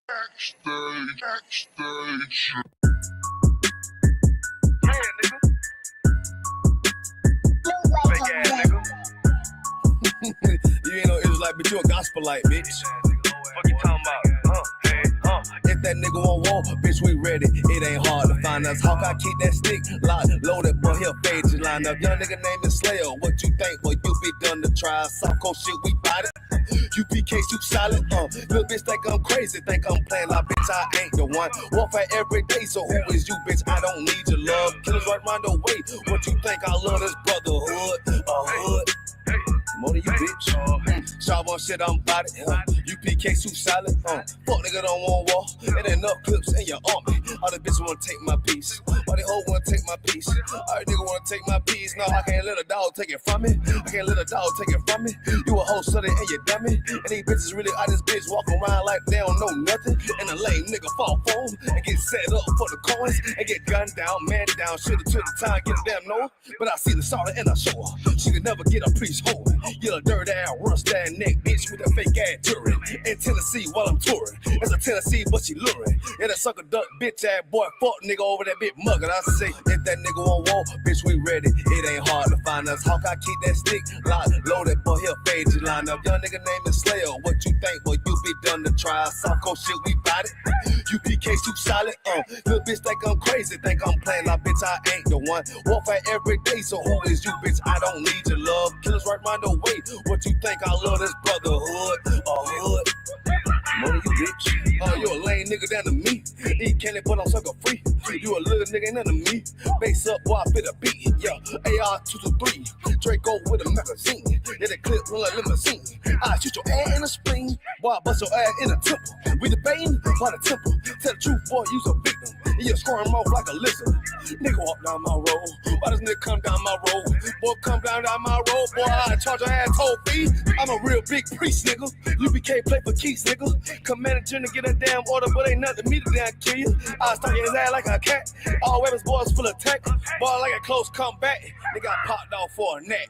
Backstage. Yeah, nigga. Fake ass nigga. You ain't no Israelite, but you a gospelite, bitch. Fuck you talking about? If that nigga won't walk, bitch, we ready. It ain't hard to find us. Hawk, I keep that stick locked, loaded, boy, he'll fade you line up. Young nigga named the Slayer. What you think, boy, you be done to try. Soft cold shit, we bout it. UPK, you solid, little bitch think I'm crazy, think I'm playing like bitch, I ain't the one. Warfare every day, so who is you, bitch? I don't need your love. Killers right round the way. What you think? I love this brotherhood, hood. More than you, bitch. Sharp on shit, I'm bout it. UPK, soup solid. Fuck nigga don't want war. It ain't enough clips in your army. All the bitches wanna take my piece. All the hoes wanna take my piece. All the nigga wanna take my piece. No, I can't let a dog take it from me. I can't let a dog take it from me. You a hoe study and you dummy. And these bitches really out this bitch walk around like they don't know nothing. And a lame nigga fall for them and get set up for the coins and get gunned down, man down. Should've took the time, get a damn no. But I see the sorrow and I show her. She could never get a piece home. You a dirt ass, rust ass neck bitch with a fake ass touring. In Tennessee while I'm touring. It's a Tennessee, but she luring. And a sucker duck bitch ass boy, fuck nigga over that bitch muggin'. I say, if that nigga won't walk, bitch, we ready. It ain't hard to find us. Hawk, I keep that stick locked, loaded, boy, he'll fade you line up. Young nigga named the Slayer. What you think, boy, you be done to try. Soft cold shit, we bout it. UPK, too solid, little bitch think I'm crazy, think I'm playing like bitch, I ain't the one. Warfare every day, so who is you, bitch? I don't need your love. Killers right round the way. What you think? I love this brotherhood, hood. More than you, bitch. Oh, you a lame nigga down to me. Eat candy, but I'm sucker free. You a little nigga, ain't none of me. Base up, boy, I fit a beat. Yeah, AR-223. Draco with a magazine. Yeah, the clip run like limousine. I shoot your ass in the spleen. Boy, I bust your ass in the temple. We debating by the temple. Tell the truth, boy, you's a victim. And you're scoring off like a lizard. Nigga walk down my road. Why does nigga come down my road? Boy, come down my road. Boy, I charge your ass toll fee. I'm a real big priest, nigga. UPK play for keys, nigga. Command to get a damn order, but ain't nothing to me to damn kill you. I stalk his ass like a cat. All weapons, boys full of tech. Boy, like a close comeback. Nigga got popped off for a neck.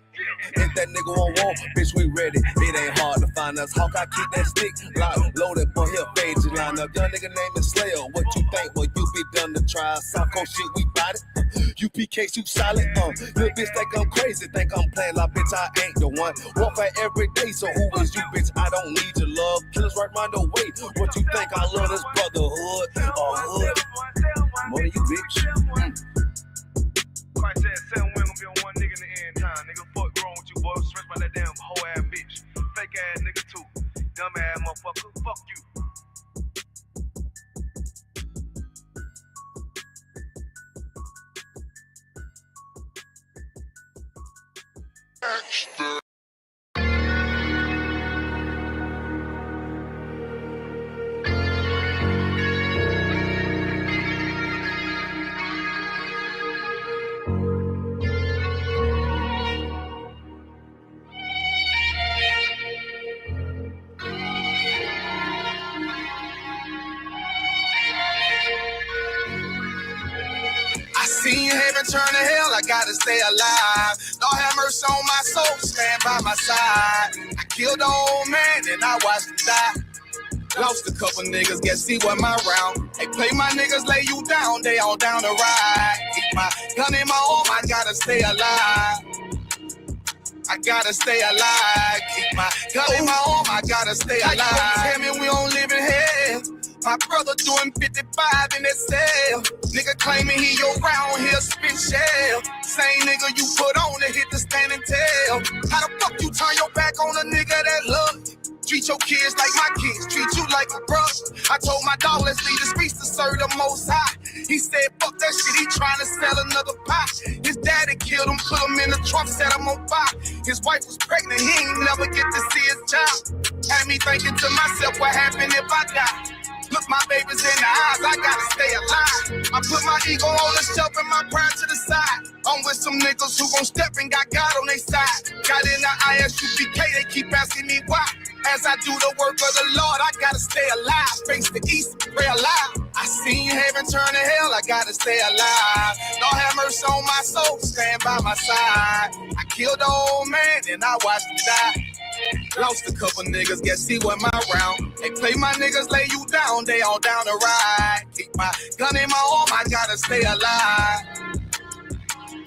If that nigga won't walk, bitch, we ready. It ain't hard to find us. Hawk, I keep that stick locked, loaded, boy, he'll fade you line up. Young nigga named the Slayer. What you think, boy, you be done to try. Soft cold shit, we bout it. UPK, you solid, little bitch think I'm crazy, think I'm playing like bitch, I ain't the one. Warfare every day, so who is you, bitch? I don't need your love. Killers right round the way. What you think? I love this brotherhood, hood. More than you, bitch. Christ said 7 women gonna be on one nigga in the end time. Nigga, fuck wrong with you, boy. Stressed by that damn whole ass bitch. Fake ass nigga too. Dumb ass motherfucker. Fuck you. Backstage. Seen heaven turn to hell, I gotta stay alive. Lord have mercy on my soul, stand by my side. I killed the old man and I watched him die. Lost a couple niggas, guess he wasn't my round. They play my niggas, lay you down, they all down to ride. Keep my gun in my arm, I gotta stay alive. I gotta stay alive. Keep my gun in my arm, I gotta stay alive. Tell me we don't live in hell. My brother doing 55 in that cell. Nigga claiming he your round here spit shell. Same nigga you put on to hit the stand and tell. How the fuck you turn your back on a nigga that love you? Treat your kids like my kids, treat you like a brother. I told my dog, let's leave the streets to serve the most high. He said, fuck that shit, he trying to sell another pie. His daddy killed him, put him in the trunk, set him on fire. His wife was pregnant, he ain't never get to see his child. Had me thinking to myself, what happened if I die? Look my babies in the eyes, I gotta stay alive. I put my ego on the shelf and my pride to the side. I'm with some niggas who gon' step and got God on their side. Got in the ISUPK, they keep asking me why. As I do the work of the Lord, I gotta stay alive. Face the east, pray alive. I see seen heaven turn to hell, I gotta stay alive. Lord have mercy on my soul, stand by my side. I killed the old man and I watched him die. Lost a couple niggas, guess he wasn't my round. They play my niggas, lay you down, they all down the ride. Keep my gun in my arm, I gotta stay alive.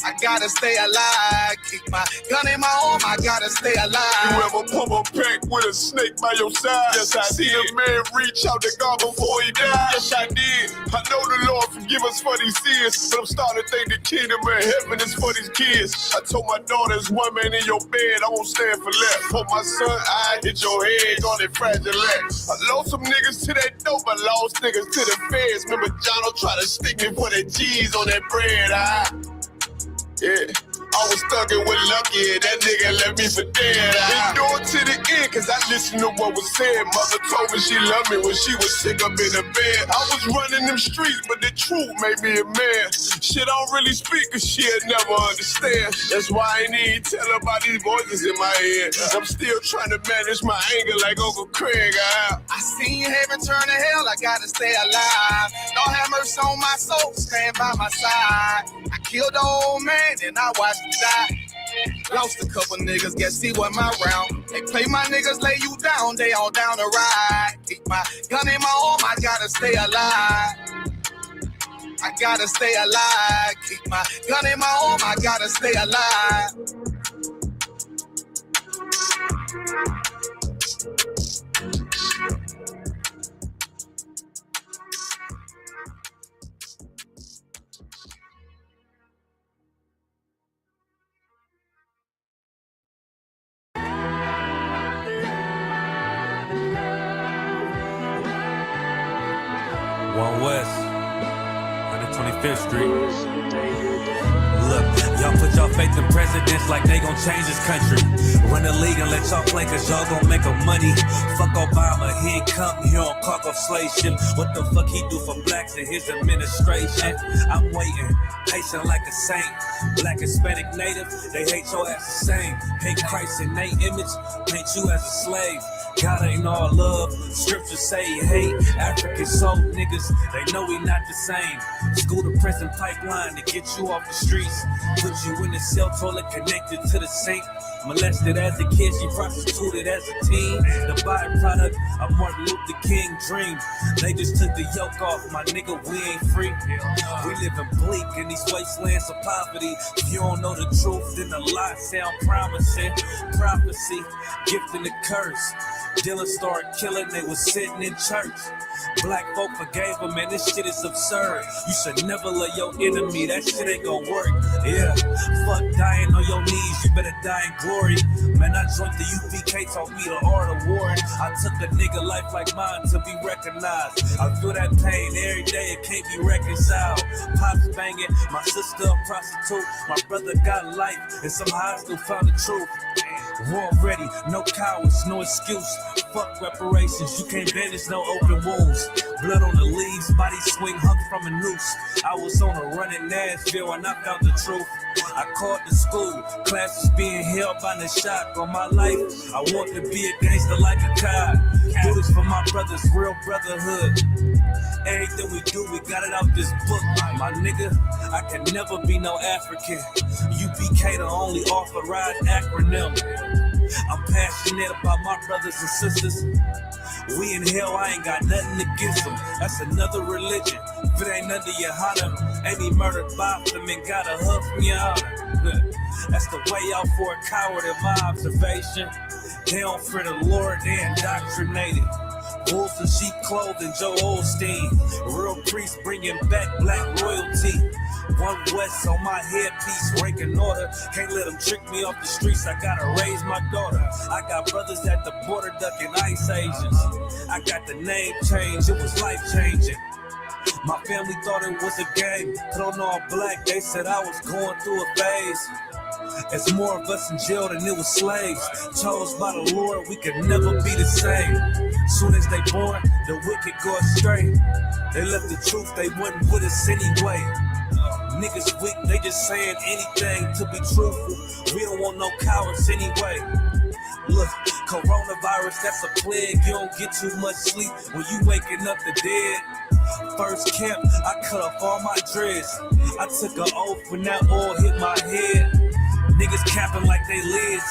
I gotta stay alive. Keep my gun in my arm, I gotta stay alive. You ever pump a pack with a snake by your side? Yes, I see a man reach out to God before he died. Yes, I did. I know the Lord forgive us for these sins, but I'm starting to think the kingdom of heaven is for these kids. I told my daughter, there's one man in your bed, I won't stand for less. For my son, I hit your head on that fragile legs. I lost some niggas to that dope, I lost niggas to the feds. Remember Jono tried to stick me for that cheese on that bread, yeah, I was thuggin' with Lucky, that nigga left me for dead. Endured to the end, cause I listened to what was said. Mother told me she loved me when she was sick up in the bed. I was running them streets, but the truth made me a man. Shit, I don't really speak, cause she'll never understand. That's why I ain't even tell her about these voices in my head. I'm still trying to manage my anger like Uncle Craig. I seen heaven turn to hell, I gotta stay alive. Lord have mercy on my soul, stand by my side. I killed the old man and I watched him die. Lost a couple niggas, guess he wasn't my round. They play my niggas, lay you down, they all down the ride. Keep my gun in my arm, I gotta stay alive. I gotta stay alive. Keep my gun in my arm, I gotta stay alive. One West, 125th Street. Look, y'all put y'all faith in presidents like they gon' change this country. Run the league and let y'all play cause y'all gon' make a money. Fuck Obama, he ain't come here on caucusation. What the fuck he do for blacks in his administration? I'm waiting, patient like a saint. Black, Hispanic, Native, they hate your ass the same. Hate Christ in they image, paint you as a slave. God ain't all love, scriptures say hate. African soul niggas, they know we not the same. School to prison pipeline to get you off the streets. Put you in the cell toilet connected to the sink. Molested as a kid, she prostituted as a teen. The byproduct of Martin Luther King dream. They just took the yoke off, my nigga, we ain't free. We living bleak in these wastelands of poverty. If you don't know the truth, then the lie sound promising. Prophecy, gift and the curse. Dylan started killing, they was sitting in church. Black folk forgave him, man, this shit is absurd. You should never love your enemy, that shit ain't gon' work. Yeah, fuck dying on your knees, you better die in glory. Man, I joined the UPK, taught me the art of war. I took a nigga life like mine to be recognized. I feel that pain every day, it can't be reconciled. Pops banging, my sister a prostitute. My brother got life, and somehow I still found the truth. War ready, no cowards, no excuse. Fuck reparations, you can't bandage no open wounds. Blood on the leaves, body swing hung from a noose. I was on a run in Nashville and I found the truth. I called the school, classes being held by the shock on my life. I want to be a gangster like a cop. Do this for my brothers, real brotherhood. Everything we do, we got it out this book. My nigga, I can never be no African. UPK the only authorized acronym. I'm passionate about my brothers and sisters. We in hell, I ain't got nothing against them. That's another religion. If it ain't under your HARLEM, ain't he murdered by them and got a hug from your honor. That's the way out for a coward in my observation. They don't fear the Lord, they indoctrinated. Wolves in sheep clothing, Joe Osteen. Real priests bringing back black royalty. One West on my headpiece, ranking order. Can't let them trick me off the streets, I gotta raise my daughter. I got brothers at the border ducking ICE agents. I got the name change, it was life changing. My family thought it was a game. Put on all black, they said I was going through a phase. There's more of us in jail than it was slaves. Chose by the Lord, we could never be the same. Soon as they born, the wicked go astray. They left the truth, they wasn't with us anyway. Niggas weak, they just saying anything to be truthful. We don't want no cowards anyway. Look, coronavirus, that's a plague. You don't get too much sleep when you waking up the dead. First camp, I cut off all my dreads. I took an oath when that oil hit my head. Niggas capping like they lids.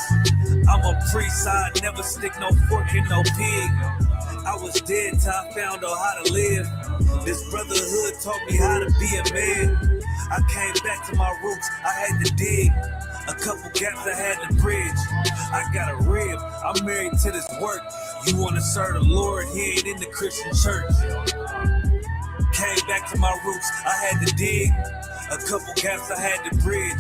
I'm a priest, I never stick no fork in no pig. I was dead till I found out how to live. This brotherhood taught me how to be a man. I came back to my roots, I had to dig. A couple gaps I had to bridge. I got a rib, I'm married to this work. You wanna serve the Lord, he ain't in the Christian church. Came back to my roots, I had to dig. A couple gaps I had to bridge.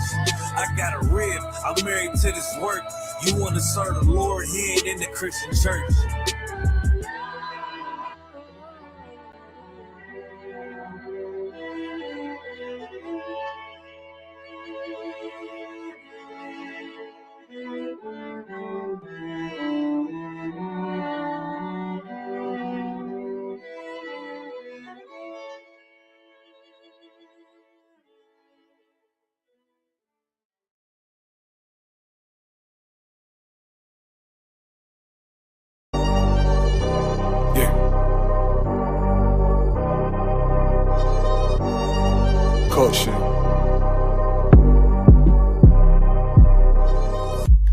I got a rib, I'm married to this work. You wanna serve the Lord, he ain't in the Christian church.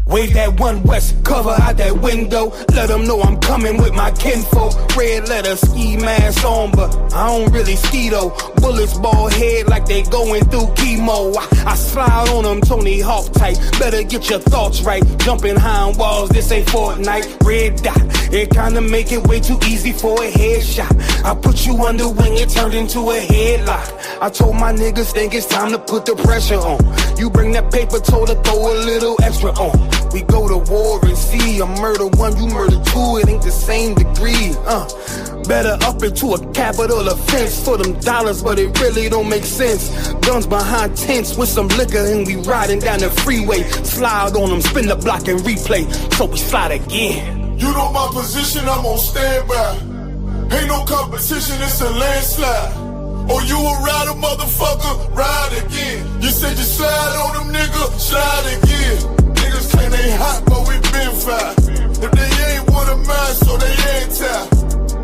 Wave that one west, cover out that window. Let them know I'm coming with my kinfolk. Red letter, ski mask on, but I don't really ski though. Bullets ball head like they going through chemo. I slide on them Tony Hawk type. Better get your thoughts right. Jumping high on walls, this ain't Fortnite. Red dot, it kinda make it way too easy for a headshot. I put you under wing, it turned into a headlock. I told my niggas think it's time to put the pressure on. You bring that paper, told her throw a little extra on. We go to war and see, I murder one, you murder two, it ain't the same degree. Better up into a capital offense for them dollars, but it really don't make sense. Guns behind tents with some liquor and we riding down the freeway. Slide on them, spin the block and replay, so we slide again. You know my position, I'm on standby. Ain't no competition, it's a landslide. Oh, you a rider, motherfucker, ride again. You said you slide on them, nigga, slide again. Niggas claim they hot, but we been fire. If they ain't one of mine, so they ain't tired.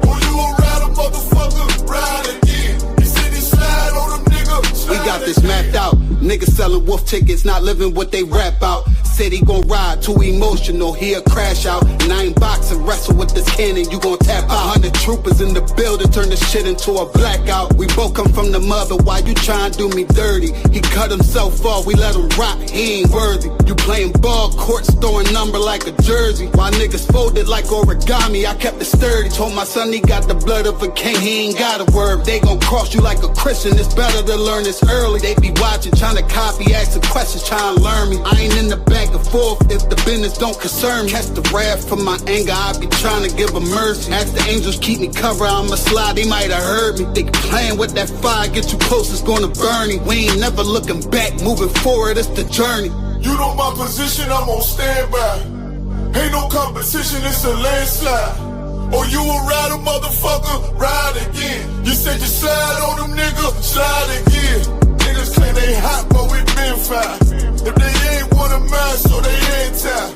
Oh, you a rider, motherfucker, ride again. You said you slide on them, nigga, slide We got this mapped out. Niggas selling wolf tickets, not living what they rap out. Said he gon' ride, too emotional, he'll crash out. And I ain't boxing, wrestle with this cannon, you gon' tap out. 100 troopers in the building, turn this shit into a blackout. We both come from the mother, why you tryin' to do me dirty? He cut himself off, we let him rock, he ain't worthy. You playing ball courts, throwing number like a jersey. While niggas folded like origami, I kept it sturdy. Told my son he got the blood of a king, he ain't got a word. They gon' cross you like a Christian, it's better to learn this early. They be watching, trying to copy, asking questions, trying to learn me. I ain't in the back and forth if the business don't concern me. Catch the wrath from my anger, I be trying to give a mercy. Ask the angels keep me covered, I'ma slide, they might have heard me. They playing with that fire, get too close, it's gonna burn me. We ain't never looking back, moving forward, it's the journey. You know my position, I'm on standby. Ain't no competition, it's a landslide. Oh, you a rider, motherfucker, ride again. You said you slide on them, nigga, slide again. Niggas claim they hot, but we been fire. If they ain't one of mine, so they ain't tired.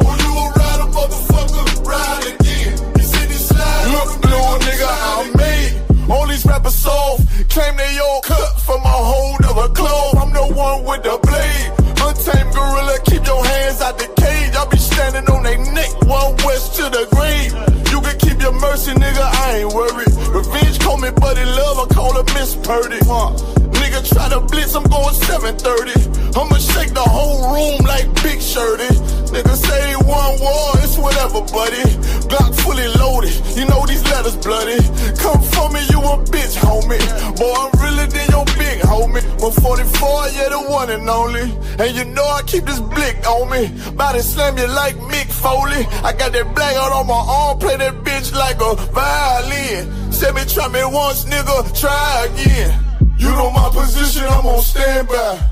Oh, you a rider, motherfucker, ride again. You said you slide on them, little nigga, I'm made. All these rappers soft, claim they all cut from a hold of a clove. I'm the one with the blade. Untamed gorilla, keep your hands out the cage. I'll be standing on they neck, one west to the grave. You can keep your mercy, nigga, I ain't worried. Revenge call me buddy love, I call her Miss Purdy. Nigga try to blitz, I'm going 730. I'ma shake the whole room like Big Shirty. Nigga say one war, it's whatever, buddy. Glock fully loaded, you know these letters bloody. Come for me, you a bitch, homie. Boy, I'm realer than your big homie. 144, yeah, the one and only. And you know I keep this blick on me. Body slam you like Mick Foley. I got that black out on my arm, play that bitch like a violin. Said me try me once, nigga, try again. You know my position, I'm on standby.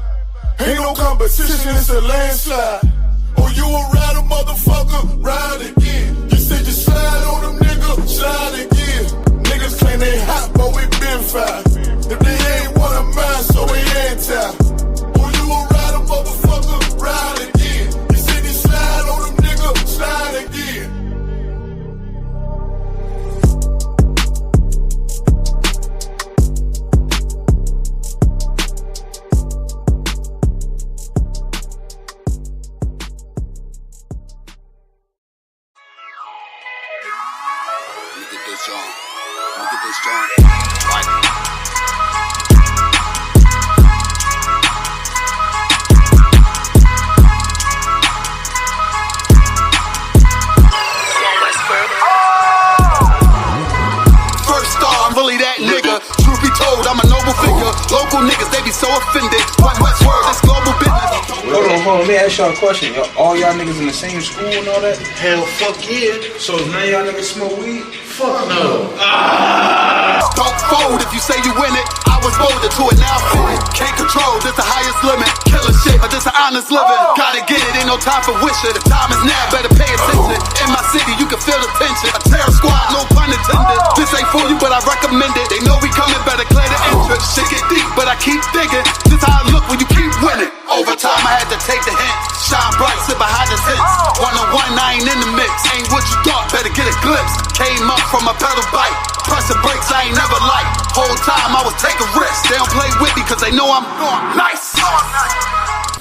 Ain't no competition, it's a landslide. Oh, you a rider, motherfucker, ride again. You said you slide on them, nigga, slide again. Niggas claim they hot, but we been fire. If they ain't one of mine, so we ain't tired. Oh, you a rider, motherfucker, ride again. You said you slide on them, nigga, slide again. this John. Look at this John. First star, I'm really that nigga. Truth be told, I'm a noble figure. Local niggas, they be so offended. West word, it's global business. Hold on, let me ask y'all a question. All y'all niggas in the same school and all that? Hell, fuck yeah. So if none of y'all niggas smoke weed? Fuck no. Don't fold if you say you win it. I was molded to it, now fit it. Can't control, this the highest limit. Killer shit, but this an honest living. Gotta get it, ain't no time for wishing. The time is now, better pay attention. In my city, you can feel the tension. A terror squad, no pun intended. This ain't for you, but I recommend it. They know we coming, better clear the entrance. Shit get deep, but I keep digging. This how I look when you keep winning. Over time, I had to take the hint. Shine bright, sit behind the tents. One-on-one, I ain't in the mix. Ain't what you thought, better get a glimpse. Came up from a pedal bike. Pressing brakes, I ain't never liked. Whole time I was taking risks. They don't play with me cause they know I'm nice.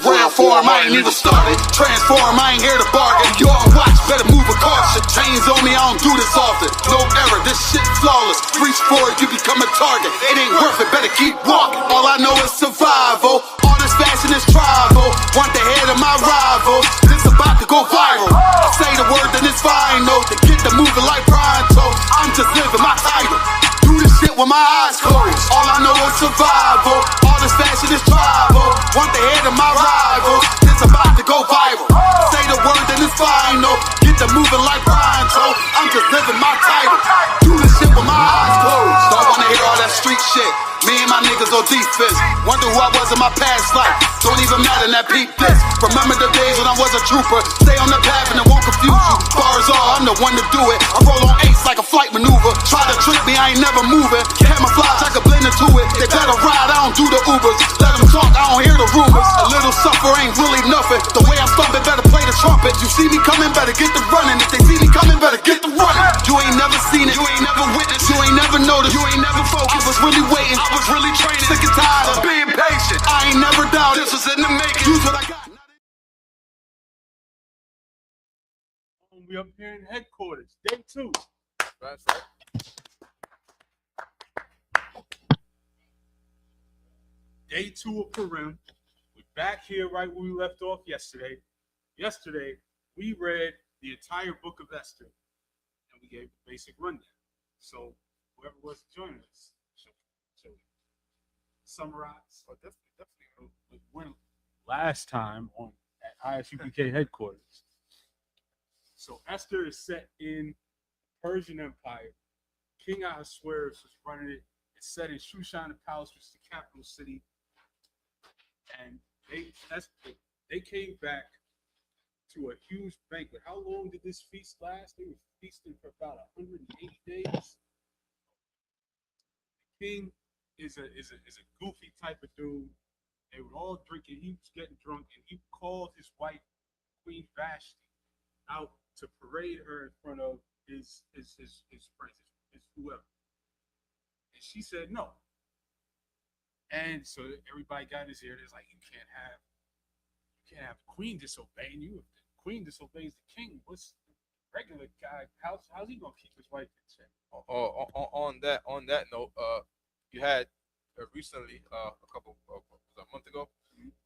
Real form, I ain't even started. Transform, I ain't here to bargain. You on watch, better move with caution. Chains on me, I don't do this often. No error, this shit flawless. Reach for it, you become a target. It ain't worth it, better keep walking. All I know is survival. All this fashion is tribal. Want the head of my rival. This about to go viral. I say the word, then it's final. To get the moving like pronto. I'm just living my title. Do this shit with my eyes closed. All I know is survival. All this fashion is tribal. Want the head of my rival. This about to go viral. Say the word, then it's final. Get the moving like pronto. I'm just living my title. Do this shit with my eyes closed. Don't wanna hear all that street shit. Me and my niggas on defense. Wonder who I was in my past life. Don't even matter, that peep this. Remember the days when I was a trooper. Stay on the path and it won't confuse you. Bars all, I'm the one to do it. I roll on ace like a flight maneuver. Try to trick me, I ain't never moving. Camouflage, I can blend into it. They better ride, I don't do the Ubers. Let them talk, I don't hear the rumors. A little suffer ain't really nothing. The way I'm stomping, better play the trumpet. You see me coming, better get the running. If they see me coming, better get the running. You ain't never seen it, you ain't never witnessed, you ain't never noticed, you ain't never focused. I was really waiting, I was really training. Sick and tired of being patient. I ain't never doubted, this was in the making. Use what I got. We up here in headquarters, day 2. That's right. Day 2 of Purim. We're back here right where we left off yesterday. Yesterday, we read the entire book of Esther, and we gave the basic rundown. So, whoever was joining us, shall we summarize? Oh, definitely. We went last time at Isupk headquarters. So Esther is set in Persian Empire. King Ahasuerus was running it. It's set in Shushan Palace, which is the capital city. And they came back to a huge banquet. How long did this feast last? They were feasting for about 180 days. The king is a goofy type of dude. They were all drinking. He was getting drunk, and he called his wife, Queen Vashti, out to parade her in front of his friends, his whoever. And she said no. And so everybody got in his ear. There's like, you can't have the queen disobeying you. If the queen disobeys the king, what's the regular guy? How's he gonna keep his wife in check? On that note, you had recently a month ago,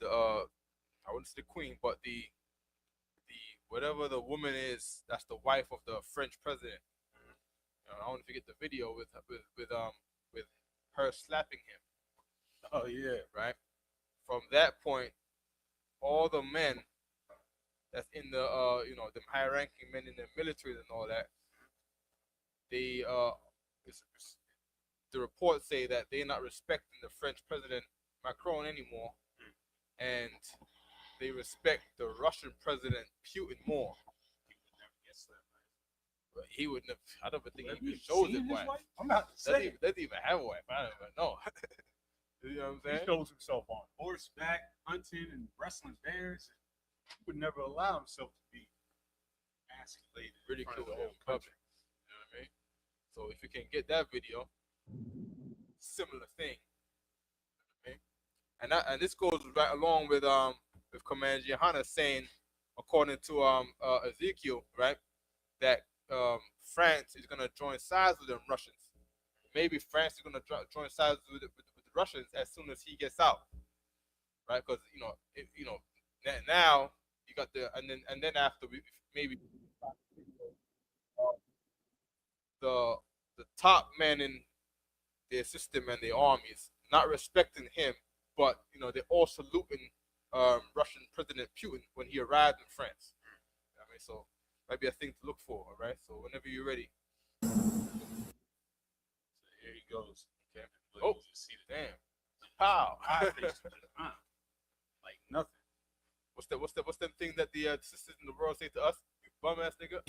I wouldn't say the queen, but the whatever the woman is, that's the wife of the French president. I want to forget the video with her slapping him. Oh yeah, right. From that point, all the men that's in the them high-ranking men in the military and all that, they the reports say that they're not respecting the French president Macron anymore, and they respect the Russian president Putin more. But he would never. I don't think he even shows his wife. I'm about to say doesn't even have a wife. I don't even know. You know what I'm saying? He shows himself on horseback, hunting and wrestling bears. He would never allow himself to be emasculated, ridiculed in public. You know what I mean? So if you can get that video, similar thing. You know what I mean? And this goes right along with Commander Johanna saying, according to Ezekiel, right, that France is gonna join sides with them Russians. Maybe France is gonna join sides with the Russians as soon as he gets out, right? Because now you got and then after maybe the top men in their system and their armies not respecting him, but they're all saluting Russian President Putin when he arrived in France. I mean, so might be a thing to look for. All right. So whenever you're ready. So here he goes. Okay. Oh, see the damn! Pow! Like nothing. What's that thing that the sisters in the world say to us? You bum ass nigga.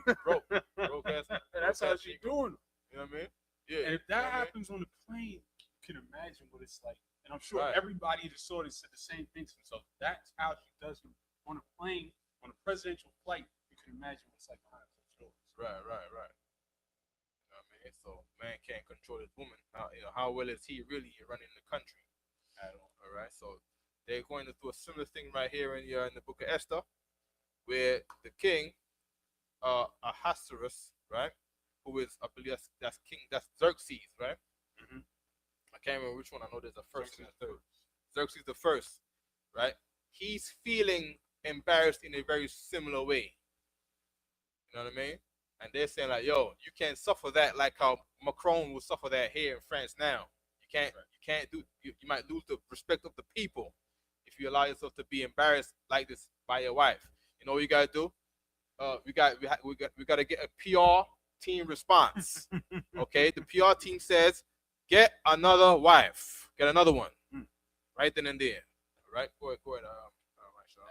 You broke ass. That's how she doing. You know what I mean? Yeah. And if that happens on the plane, you can imagine what it's like. And I'm sure everybody that saw this said the same thing to themselves. That's how she does it on a plane, on a presidential flight. You can imagine what it's like behind closed doors. Right. You know what I mean? So man can't control his woman. How well is he really running the country? At all. All right. So they're going to do a similar thing right here in the book of Esther, where the king, Ahasuerus, right, who is, I believe that's king, that's Xerxes, right? Mm-hmm. I can't remember which one. I know there's a first and a third. Xerxes the first, right? He's feeling embarrassed in a very similar way. You know what I mean? And they're saying like, yo, you can't suffer that like how Macron will suffer that here in France now. You can't do. You might lose the respect of the people if you allow yourself to be embarrassed like this by your wife. You know what you gotta do? We got to get a PR team response. Okay, the PR team says, get another wife, get another one, right then and there. Right, go ahead.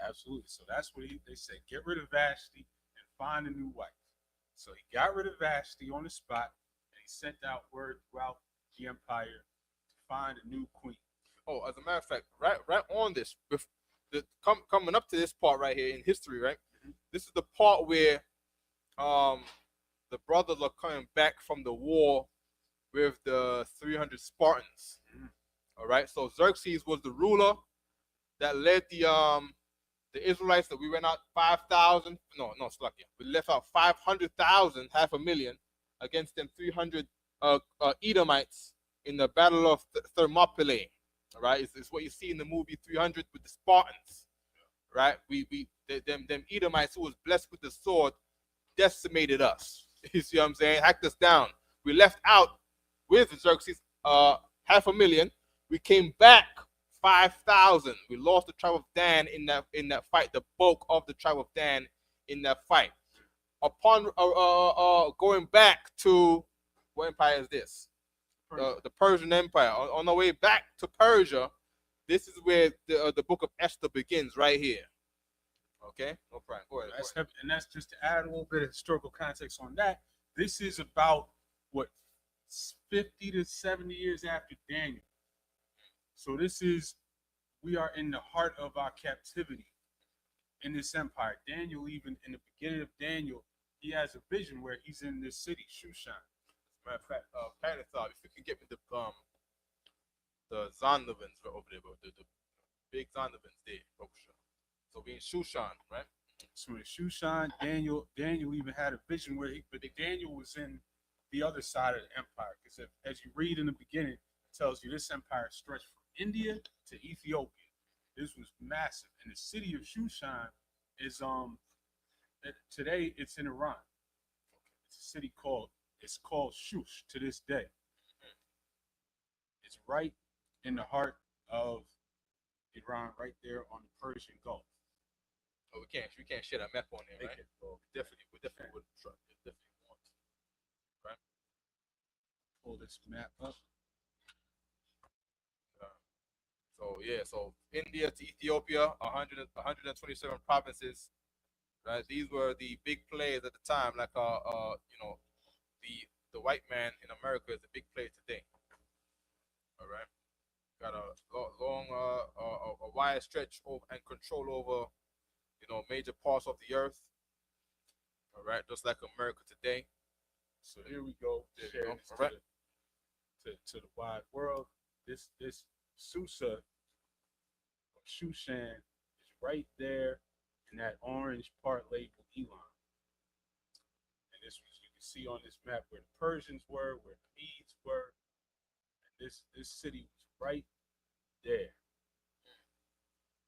Absolutely. So that's what they said. Get rid of Vashti and find a new wife. So he got rid of Vashti on the spot, and he sent out word throughout the empire to find a new queen. Oh, as a matter of fact, right on this, coming up to this part right here in history, right? Mm-hmm. This is the part where the brothers are coming back from the war with the 300 Spartans. Mm-hmm. All right, so Xerxes was the ruler that led the Israelites that we went out 5,000. No, Slakia. We left out 500,000, 500,000 against them 300 Edomites in the Battle of Thermopylae. All right, it's what you see in the movie 300 with the Spartans. Right, them Edomites who was blessed with the sword decimated us. You see what I'm saying? Hacked us down. We left out with Xerxes 500,000. We came back 5,000. We lost the tribe of Dan in that fight. The bulk of the tribe of Dan in that fight. Upon going back to what empire is this? The Persian Empire. On the way back to Persia, this is where the book of Esther begins, right here. Okay, no problem. Go ahead. And that's just to add a little bit of historical context on that. This is about 50 to 70 years after Daniel. So we are in the heart of our captivity in this empire. Daniel, even in the beginning of Daniel, he has a vision where he's in this city, Shushan. Matter of fact, Panethon, if you can get me the Zondervans over there, bro, the big Zondervans there, bro. So we in Shushan, right? So in Shushan, Daniel even had a vision where Daniel was in the other side of the empire. Because as you read in the beginning, it tells you this empire stretched from India to Ethiopia. This was massive. And the city of Shushan is today it's in Iran. It's a city called Shush to this day. It's right in the heart of Iran, right there on the Persian Gulf. Oh, we can't share that map on there, right? We definitely would try. Definitely want to, right? Pull this map up. So India to Ethiopia, 127 provinces, right? These were the big players at the time, like the white man in America is a big player today. All right, got a long, a wide stretch of and control over, major parts of the earth. All right, just like America today. So here we go. Share this all right. to the wide world. This Susa of Shushan is right there in that orange part labeled Elon. And this was, you can can see on this map where the Persians were, where the Medes were, and this city was right there.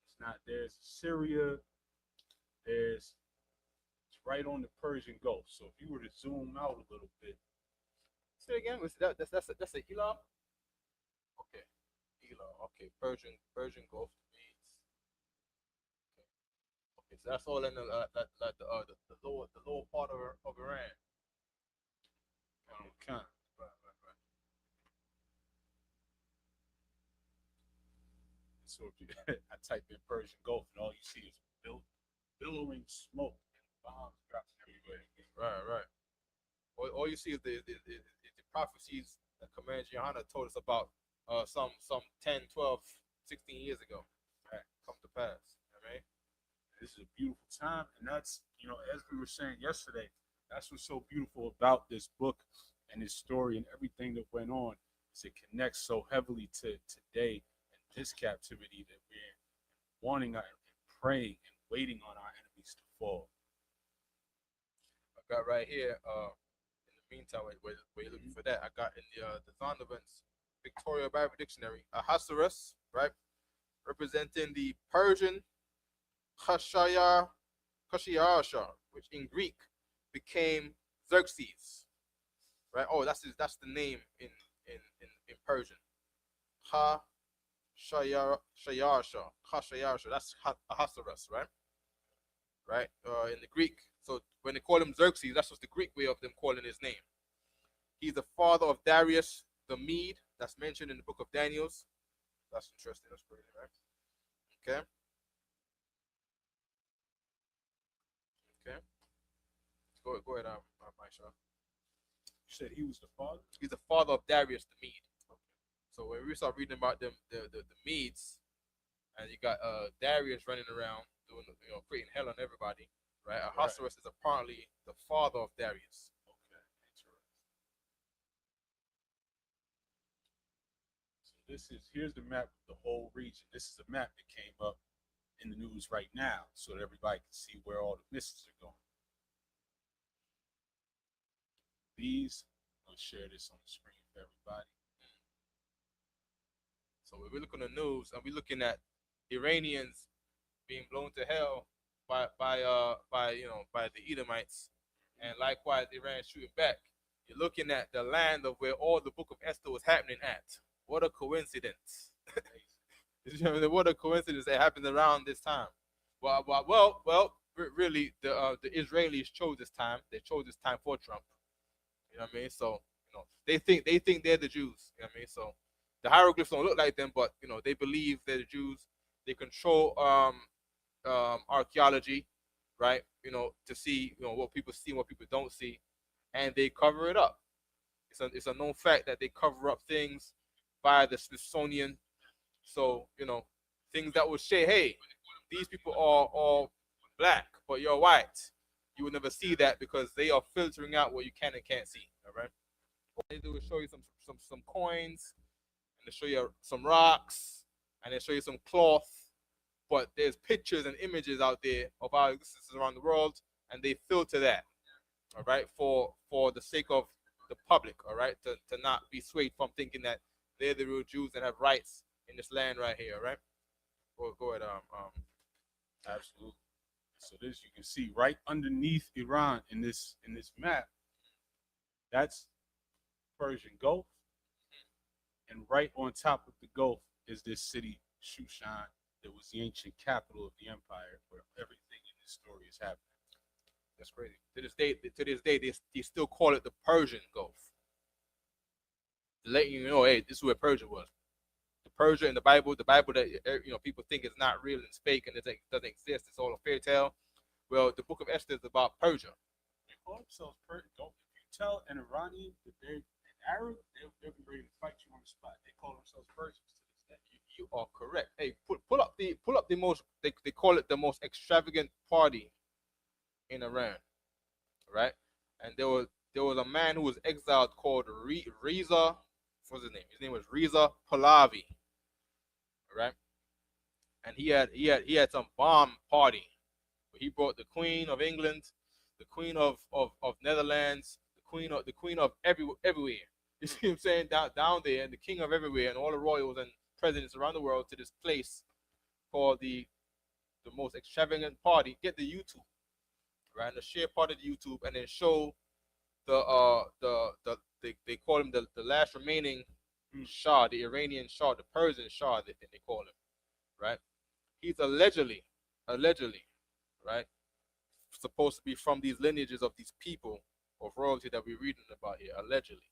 It's not there's Syria, it's right on the Persian Gulf. So if you were to zoom out a little bit, say again. That's a Elam. Okay, Elam. Okay, Persian Gulf Medes. Okay, so that's all in the lower part of Iran. Right. So if you, I type in Persian Gulf, and all you see is billowing smoke and bombs dropping everywhere. Right. All you see is the prophecies that Commander Johanna told us about some 10, 12, 16 years ago. Right, come to pass. Right. This is a beautiful time, and that's, as we were saying yesterday, that's what's so beautiful about this book and this story and everything that went on. Is it connects so heavily to today and this captivity that we're in, wanting and praying and waiting on our enemies to fall. I got right here. In the meantime, while you're looking for that, I got in the Zondervan's Victoria Bible Dictionary, Ahasuerus, right, representing the Persian Khashayar, which in Greek became Xerxes, right? Oh, that's the name in Persian. Khashayar, that's Ahasuerus, right? Right? In the Greek. So when they call him Xerxes, that's just the Greek way of them calling his name. He's the father of Darius the Mede, that's mentioned in the book of Daniels. That's interesting. That's crazy, right? Okay. Go ahead, Maisha. You said he was the father? He's the father of Darius the Mede. Okay. So when we start reading about them, the Medes, and you got Darius running around doing, creating hell on everybody, right? Ahasuerus is apparently the father of Darius. Okay, interesting. So here's the map of the whole region. This is a map that came up in the news right now, so that everybody can see where all the missiles are going. I'll share this on the screen for everybody. So when we look on the news and we're looking at Iranians being blown to hell by the Edomites, and likewise Iran shooting back, you're looking at the land of where all the Book of Esther was happening at. What a coincidence! What a coincidence that happened around this time. Well, really, the Israelis chose this time. They chose this time for Trump. You know what I mean? So, they think they're the Jews. You know what I mean? So, the hieroglyphs don't look like them, but they believe they're the Jews. They control archaeology, right? To see what people see and what people don't see, and they cover it up. It's a known fact that they cover up things by the Smithsonian. So things that would say, hey, these people are all black, but you're white. You will never see that because they are filtering out what you can and can't see. All right. What they do is show you some coins, and they show you some rocks, and they show you some cloth. But there's pictures and images out there of our existence around the world, and they filter that. All right, for the sake of the public. All right, to not be swayed from thinking that they're the real Jews and have rights in this land right here. All right. Go ahead. Absolutely. So this you can see right underneath Iran in this map. That's Persian Gulf, and right on top of the Gulf is this city Shushan that was the ancient capital of the empire, where everything in this story is happening. That's crazy. To this day, they still call it the Persian Gulf. To let you know, hey, this is where Persia was. The Persia in the Bible that people think is not real and it's fake and it doesn't exist. It's all a fairy tale. Well, the Book of Esther is about Persia. They call themselves Persian. If you tell an Iranian that they're an Arab, they'll be ready to fight you on the spot. They call themselves Persians to this day. You are correct. Hey, pull up the most. They call it the most extravagant party in Iran, right? And there was a man who was exiled called Reza. What's his name? His name was Reza Pahlavi, right? And he had some bomb party. He brought the Queen of England, the Queen of Netherlands, the queen of everywhere. You see what I'm saying? Down there, and the king of everywhere, and all the royals and presidents around the world to this place called the most extravagant party. Get the YouTube, right? And the share part of the YouTube, and then show they call him the last remaining Shah, the Iranian Shah, the Persian Shah, they call him, right? He's allegedly, right, supposed to be from these lineages of these people of royalty that we're reading about here, allegedly,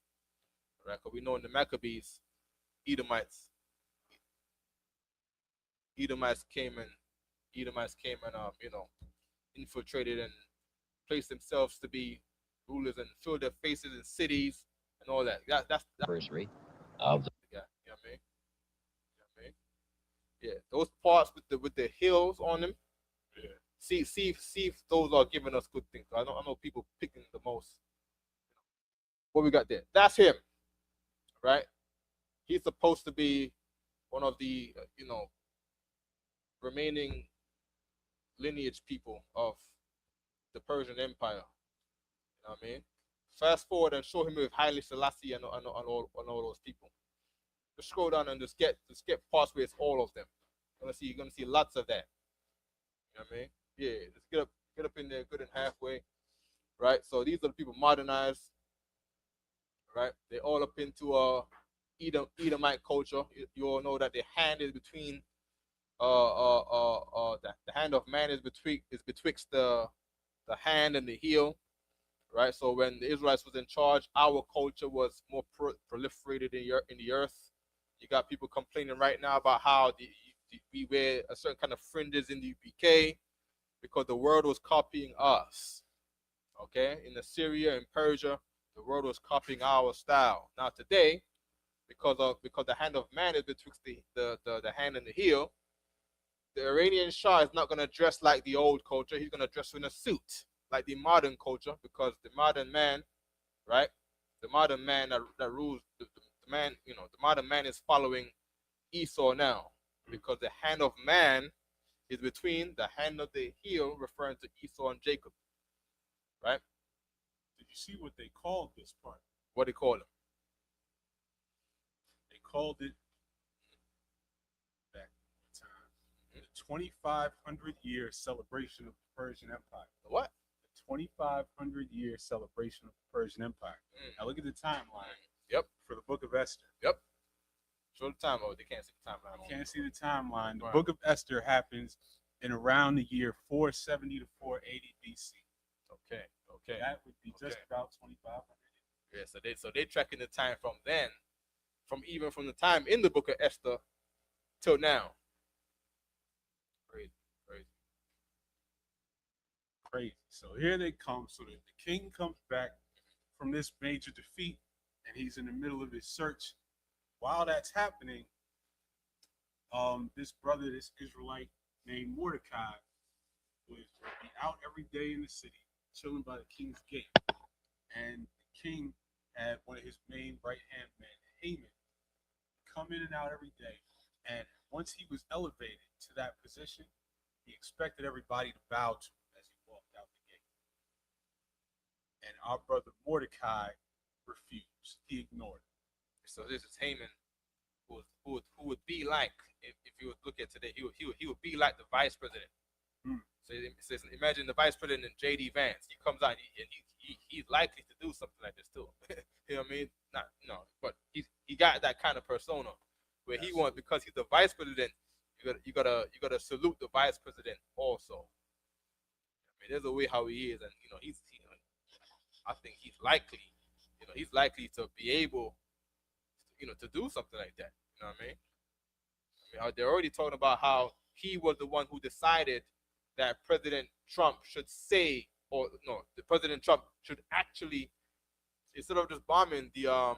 right? Because we know in the Maccabees, Edomites came and infiltrated and placed themselves to be rulers and filled their faces in cities and all that. That's anniversary of the you know what I mean? Yeah, those parts with the hills on them. Yeah. See if those are giving us good things. I know people picking the most. What we got there? That's him, right? He's supposed to be one of the remaining lineage people of the Persian Empire. You know what I mean? Fast forward and show him with Haile Selassie and all those people. Just scroll down and just get parts where it's all of them. You're gonna see lots of that. You know what I mean? Yeah, just get up in there good and halfway. Right? So these are the people modernized. Right? They all up into Edomite culture. You all know that the hand is between the hand of man is betwixt the hand and the heel. Right? So when the Israelites was in charge, our culture was more proliferated in the earth. You got people complaining right now about how we wear a certain kind of fringes in the UK because the world was copying us. Okay? In Assyria and Persia, the world was copying our style. Now today, because the hand of man is betwixt the hand and the heel, the Iranian Shah is not going to dress like the old culture. He's going to dress in a suit like the modern culture, because the modern man, right? The modern man that rules the man, the modern man is following Esau now, because the hand of man is between the hand of the heel, referring to Esau and Jacob, right? Did you see what they called this part? What they call it? They called it back in time the 2,500-year celebration of the Persian Empire. What? 2,500-year celebration of the Persian Empire. Now look at the timeline. Yep. For the Book of Esther. Yep. Show the time. Oh, they can't see the timeline. You can't see the timeline. The Book of Esther happens in around the year 470 to 480 BC. Okay. That would be just about 2,500. Yeah. So they tracking the time from then, from the time in the Book of Esther till now. Crazy. So here they come. So the king comes back from this major defeat, and he's in the middle of his search. While that's happening, this Israelite named Mordecai would be out every day in the city, chilling by the king's gate. And the king had one of his main right-hand men, Haman, come in and out every day. And once he was elevated to that position, he expected everybody to bow to him as he walked out the gate. And our brother Mordecai refused. He ignored him. So this is Haman, who would be like, if you would look at today, he would be like the vice president. So it says, imagine the vice president, J.D. Vance. He comes out and he's likely to do something like this too. You know what I mean? But he got that kind of persona where he wants, because he's the vice president. You gotta salute the vice president also. I mean, there's a way how he is, and I think he's likely to be able, to do something like that. You know what I mean? They're already talking about how he was the one who decided that President Trump should say, the President Trump should actually, instead of just bombing the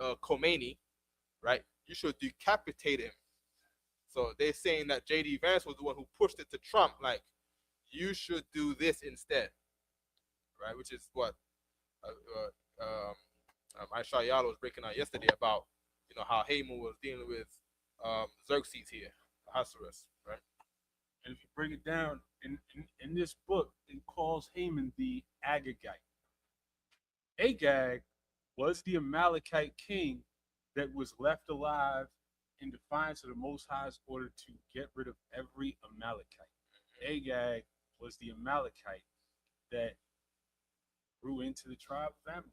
Khomeini, right, you should decapitate him. So they're saying that J.D. Vance was the one who pushed it to Trump, like, you should do this instead, right? Which is what Aisha Yalo was breaking out yesterday about, how Haman was dealing with Xerxes here, Ahasuerus, right? And if you break it down, in this book, it calls Haman the Agagite. Agag was the Amalekite king that was left alive in defiance of the Most High's order to get rid of every Amalekite. Agag was the Amalekite that grew into the tribe of Amalek.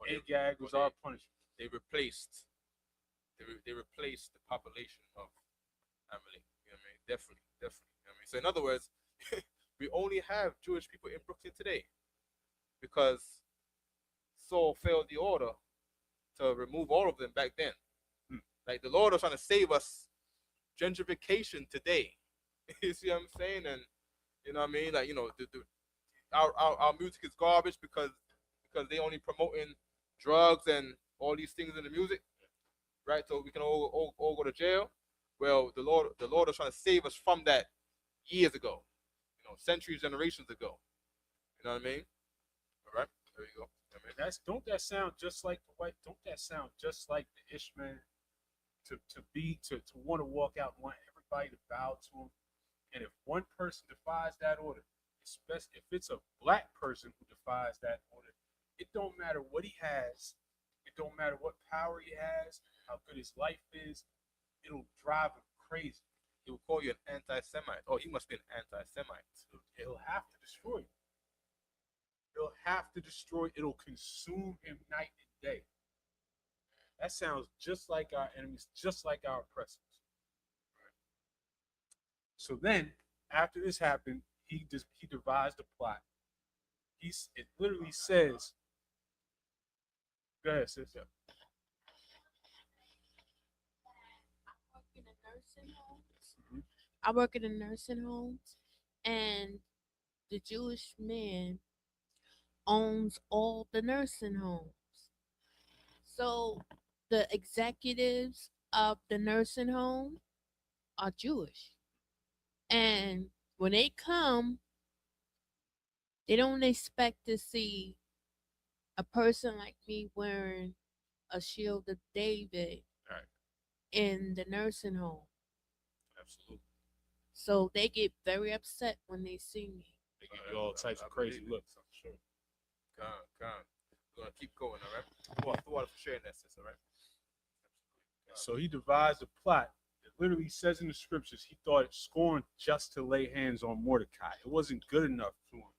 Agag was our punishment. They replaced they replaced the population of Amalek. You know what I mean? Definitely. You know what I mean? So in other words, we only have Jewish people in Brooklyn today because Saul failed the order to remove all of them back then. Like the Lord was trying to save us gentrification today. You see what I'm saying? And you know what I mean? Like, you know, our music is garbage because they only promoting drugs and all these things in the music, right? So we can all go to jail. Well, the Lord is trying to save us from that years ago, you know, centuries, generations ago. You know what I mean? All right, there you go. You know what I mean? Don't that sound just like the white? Don't that sound just like the Ishmael? To want to walk out and want everybody to bow to him. And if one person defies that order, especially if it's a black person who defies that order, it don't matter what he has, it don't matter what power he has, how good his life is, it'll drive him crazy. He will call you an anti-Semite. Oh, he must be an anti-Semite. It'll have to destroy you. It'll have to destroy, it'll consume him night and day. That sounds just like our enemies, just like our oppressors. So then, after this happened, he devised a plot. It literally says, go ahead, sis. I work in a nursing homes. I work in a nursing homes, and the Jewish man owns all the nursing homes. So the executives of the nursing home are Jewish. And when they come, they don't expect to see a person like me wearing a shield of David in the nursing home. Absolutely. So they get very upset when they see me. They give you all types of crazy looks, I'm sure. Come. We're going to keep going, all right? Throw out for sharing that, sis, all right? So he devised a plot. It literally says in the scriptures, he thought it scorned just to lay hands on Mordecai. It wasn't good enough to him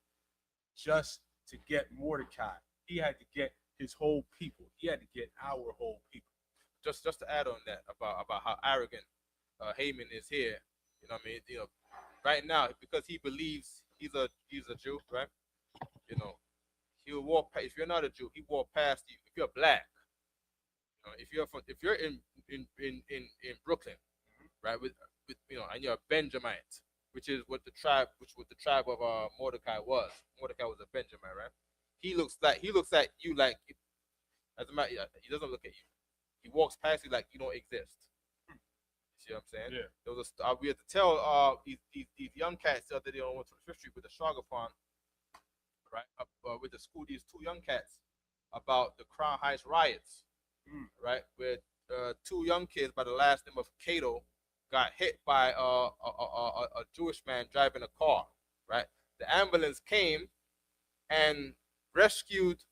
just to get Mordecai. He had to get his whole people. He had to get our whole people. Just to add on that about how arrogant Haman is here, you know what I mean? You know, right now, because he believes he's a Jew, right? You know, he'll walk past, if you're not a Jew, he walk past you. If you're black, you know, if you're in Brooklyn, right, with you know, and you're a Benjamite, which is what the tribe of Mordecai was. Mordecai was a Benjamite, right? He looks at you like, as a matter, he doesn't look at you. He walks past you like you don't exist. You see what I'm saying? Yeah. There was we had to tell these young cats the other day on 125th Street with the Strogopon, right? With the school, these two young cats about the Crown Heights riots, right? Where two young kids by the last name of Cato got hit by a Jewish man driving a car, right? The ambulance came and rescued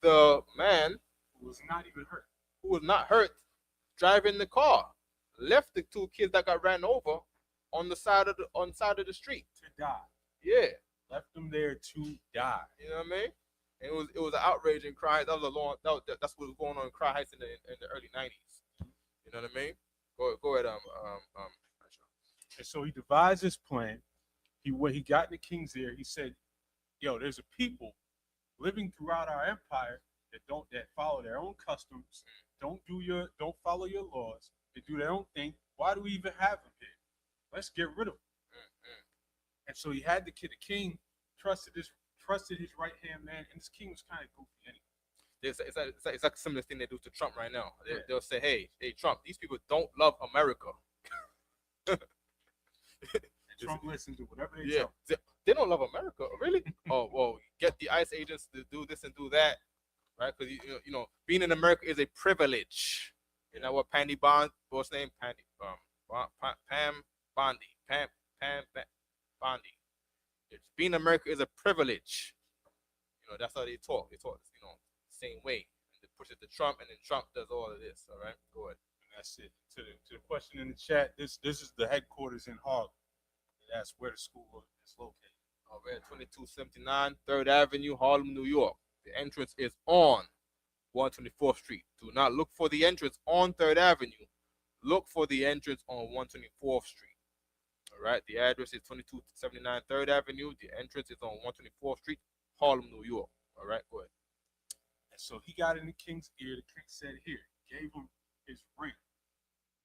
the man who was not even hurt. Who was not hurt driving the car. Left the two kids that got ran over on the side of the street to die. Yeah, left them there to die. You know what I mean? And it was an outrage in Cry. That's what was going on in Cry Heights in the early '90s. You know what I mean? Go ahead. And so he devised this plan. When he got in the king's ear, he said, "Yo, there's a people living throughout our empire that follow their own customs, don't follow your laws. They do their own thing. Why do we even have them here? Let's get rid of them." And so he had the king trusted his right hand man, and this king was kind of goofy anyway. It's like a similar thing they do to Trump right now. They'll say, hey, Trump, these people don't love America. Trump listens to whatever they tell. They don't love America, really? Oh, well, get the ICE agents to do this and do that, right? Because you know, being in America is a privilege. You know what Pandy Bond, what's name? Pandy, Pam Bondi, Pam Bondi. Being in America is a privilege. know, that's how they talk. They talk, you know, same way. They push it to Trump, and then Trump does all of this. All right, go ahead. And that's it. To the question in the chat, this is the headquarters in Harlem. That's where the school is located. All right, 2279 3rd Avenue, Harlem, New York. The entrance is on 124th Street. Do not look for the entrance on 3rd Avenue. Look for the entrance on 124th Street. All right, the address is 2279 3rd Avenue. The entrance is on 124th Street, Harlem, New York. All right, go ahead. And so he got in the king's ear. The king said, here, gave him his ring,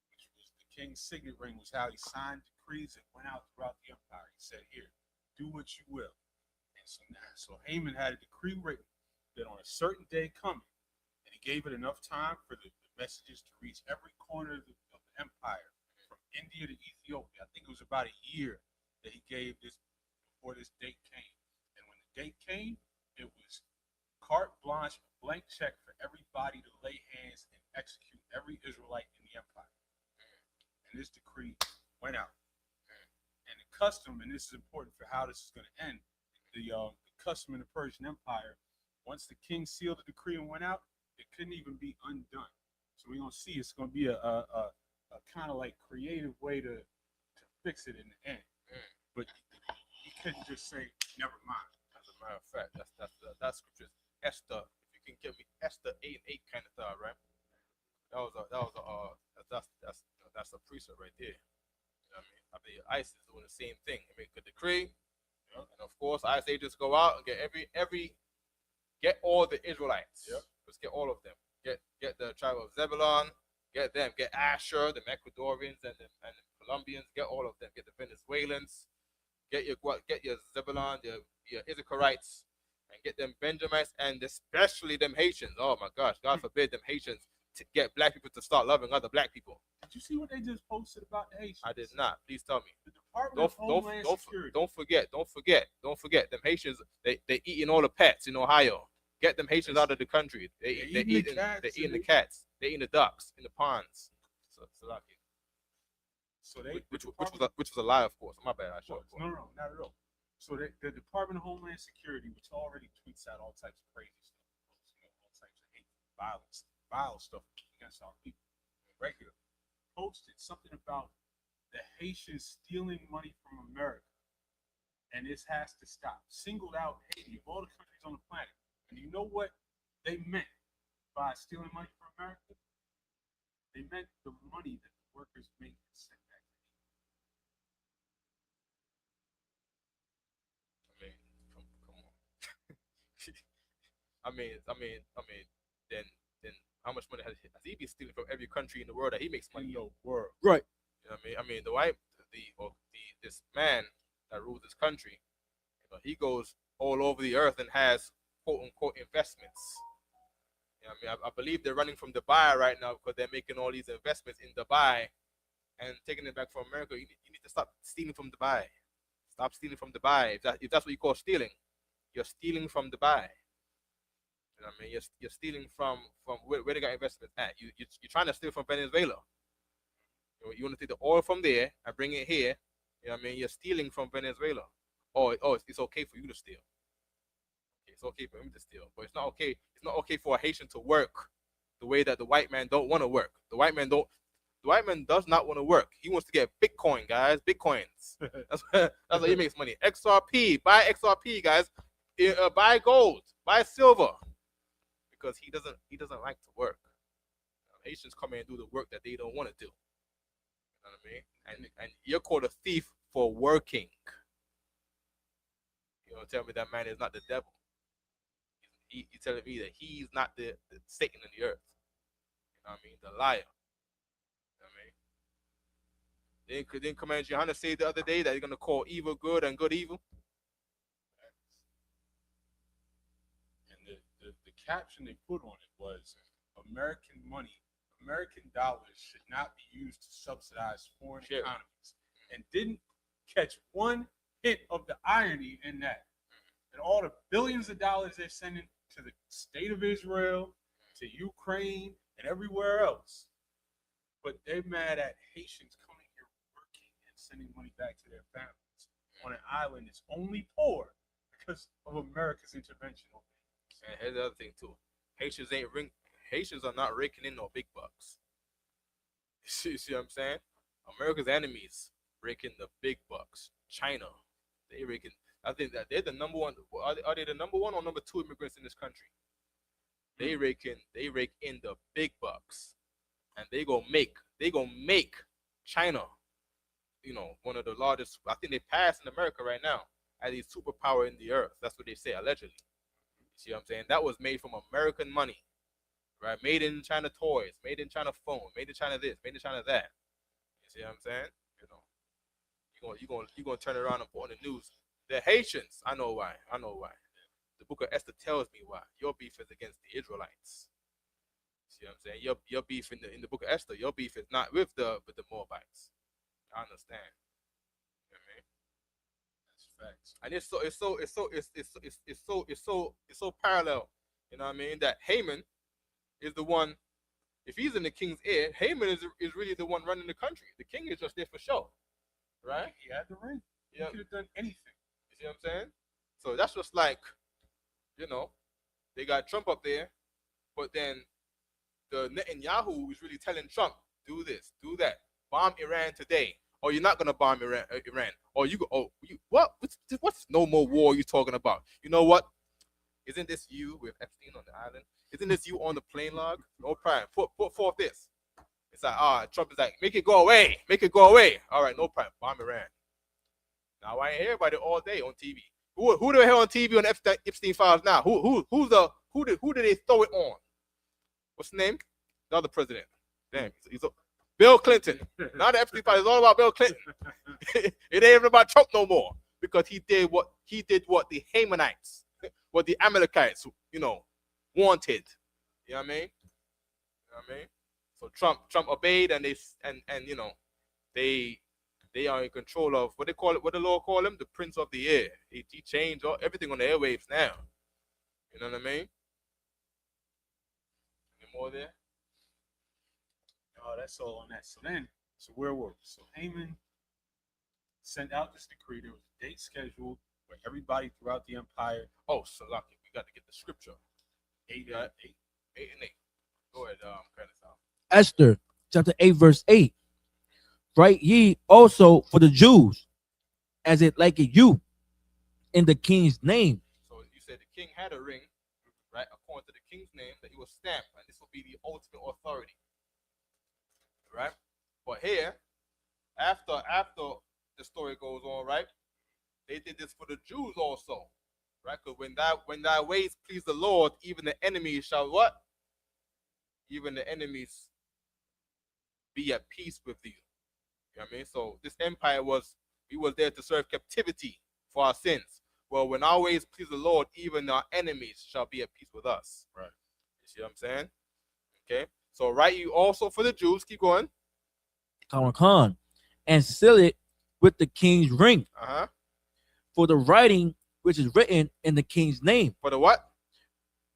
which was the king's signet ring, was how he signed decrees and went out throughout the empire. He said, here, do what you will. And so Haman had a decree written that on a certain day coming, and he gave it enough time for the messages to reach every corner of the empire, from India to Ethiopia. I think it was about a year that he gave this before this date came. And when the date came, it was carte blanche, blank check for everybody to lay hands and execute every Israelite in the empire. And this decree went out. And the custom, and this is important for how this is going to end, the custom in the Persian Empire, once the king sealed the decree and went out, it couldn't even be undone. So we're going to see it's going to be a kind of like creative way to fix it in the end. But you couldn't just say, never mind. As a matter of fact, that's scriptures. Esther, if you can give me Esther 8:8 kind of thought, right? That's a precept right there. You know what I mean? I mean, ICE is doing the same thing. They make a decree, and of course, ICE agents go out and get get all the Israelites. Yep. Let's get all of them. Get the tribe of Zebulon. Get them. Get Asher, the Ecuadorians and the Colombians. Get all of them. Get the Venezuelans. Get your Zebulon, your Issacharites, and get them Benjamites, and especially them Haitians. Oh my gosh, God forbid them Haitians to get black people to start loving other black people. Did you see what they just posted about the Haitians? I did not. Please tell me. The Department of Homeland Security. Don't forget. Them Haitians, they eating all the pets in Ohio. Get them Haitians out of the country. They eating the cats. They eating the ducks in the ponds. So which was a lie, of course. My bad. No, not at all. So the Department of Homeland Security, which already tweets out all types of crazy stuff, all types of hate, violence, vile stuff against our people, regular, posted something about the Haitians stealing money from America, and this has to stop. Singled out Haiti of all the countries on the planet, and you know what they meant by stealing money from America? They meant the money that the workers make and send back to Haiti. I mean, then how much money has he been stealing from every country in the world that he makes money? In the world, right? You know what I mean, this man that rules this country, you know, he goes all over the earth and has quote unquote investments. You know what I mean, I believe they're running from Dubai right now because they're making all these investments in Dubai and taking it back from America. You need to stop stealing from Dubai. Stop stealing from Dubai. If that's what you call stealing, you're stealing from Dubai. You know what I mean? You're stealing from where they got investments at. You're trying to steal from Venezuela. You want to take the oil from there and bring it here. You know what I mean? You're stealing from Venezuela. Oh, it's okay for you to steal. Okay, it's okay for him to steal, but it's not okay. It's not okay for a Haitian to work the way that the white man don't want to work. The white man does not want to work. He wants to get Bitcoin, guys. Bitcoins. That's how he makes money. XRP. Buy XRP, guys. Buy gold. Buy silver. Because he doesn't like to work. Haitians come in and do the work that they don't want to do. You know what I mean? And you're called a thief for working. You know, tell me that man is not the devil. You're telling me that he's not the Satan in the earth. You know what I mean? The liar. You know what I mean? Didn't Commander Johanna say the other day that he's going to call evil good and good evil? The caption they put on it was American money, American dollars should not be used to subsidize foreign economies, and didn't catch one hint of the irony in that. And all the billions of dollars they're sending to the state of Israel, to Ukraine, and everywhere else. But they're mad at Haitians coming here working and sending money back to their families on an island that's only poor because of America's intervention over And here's the other thing too. Haitians are not raking in no big bucks. See what I'm saying? America's enemies raking the big bucks. China, they raking. I think that they're the number one. Are they the number one or number two immigrants in this country? They rake in the big bucks, and they gonna make China, one of the largest. I think they passed in America right now as a superpower in the earth. That's what they say allegedly. You see what I'm saying? That was made from American money, right? Made in China toys, made in China phone, made in China this, made in China that. You see what I'm saying? You're gonna turn around and put on the news. The Haitians, I know why. The book of Esther tells me why. Your beef is against the Israelites. See what I'm saying? Your beef in the book of Esther, your beef is not with the Moabites. I understand. You know what I mean? That's facts. And it's so parallel. You know what I mean? That Haman is the one. If he's in the king's ear, Haman is really the one running the country. The king is just there for show, right? He had the ring. He could have done anything. You see what I'm saying? So that's just like, they got Trump up there, but then the Netanyahu is really telling Trump, do this, do that, bomb Iran today, or you're not gonna bomb Iran, or what's no more war you talking about? You know what? Isn't this you with Epstein on the island? Isn't this you on the plane log? No problem. Put forth this. It's like, Trump is like, make it go away. All right, no problem. Bomb Iran. Now I ain't hear about it all day on TV. Who the hell on TV on Epstein files now? Who did they throw it on? What's the name? The other president. Damn, he's Bill Clinton. Now the Epstein files is all about Bill Clinton. It ain't even about Trump no more, because he did what the Hamanites, what the Amalekites, wanted. You know what I mean? So Trump obeyed, and they are in control of what the law call him, the prince of the air. He changed everything on the airwaves now. You know what I mean? Any more there? Oh, that's all on that. So where were we? So Haman sent out this decree. There was a date scheduled where everybody throughout the empire. Oh, Salaki, we got to get the scripture. 8 and 8. Go ahead, Esther chapter 8 verse 8. Write ye also for the Jews, as it liketh you, in the king's name. So you said the king had a ring, right? According to the king's name, that he was stamped, and this will be the ultimate authority, right? But here, after the story goes on, right? They did this for the Jews also, right? Because when thy ways please the Lord, even the enemies shall what? Even the enemies be at peace with thee. You know what I mean? So this empire we was there to serve captivity for our sins. Well, when our ways please the Lord, even our enemies shall be at peace with us. Right. You see what I'm saying? Okay. So write you also for the Jews. Keep going. Khan, and seal it with the king's ring. For the writing which is written in the king's name. For the what?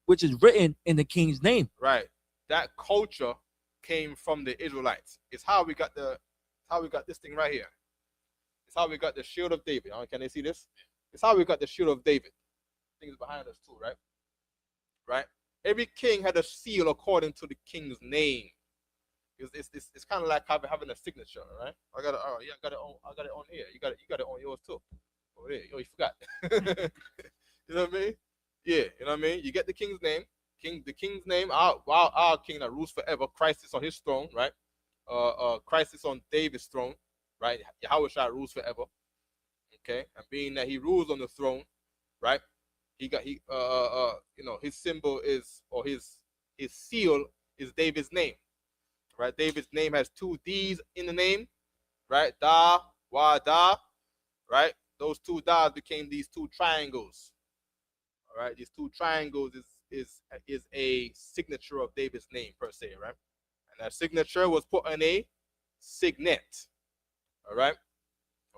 Which is written in the king's name. Right. That culture came from the Israelites. It's how we got this thing right here. It's how we got the shield of David. Can they see this? It's how we got the shield of David. Things behind us too, right? Right. Every king had a seal according to the king's name. It's kind of like having a signature, right? I got it on here. You got it on yours too. Oh yeah, you forgot. You know what I mean? Yeah, you know what I mean? You get the king's name. The king's name, our king that rules forever. Christ is on his throne, right? Christ is on David's throne, right? Yahushua rules forever. Okay, and being that he rules on the throne, right? His symbol is, or his seal is David's name, right? David's name has 2 D's in the name, right? Da, wa, da, right? Those 2 das became these 2 triangles. All right, these 2 triangles is a signature of David's name per se, right? And that signature was put on a signet. All right.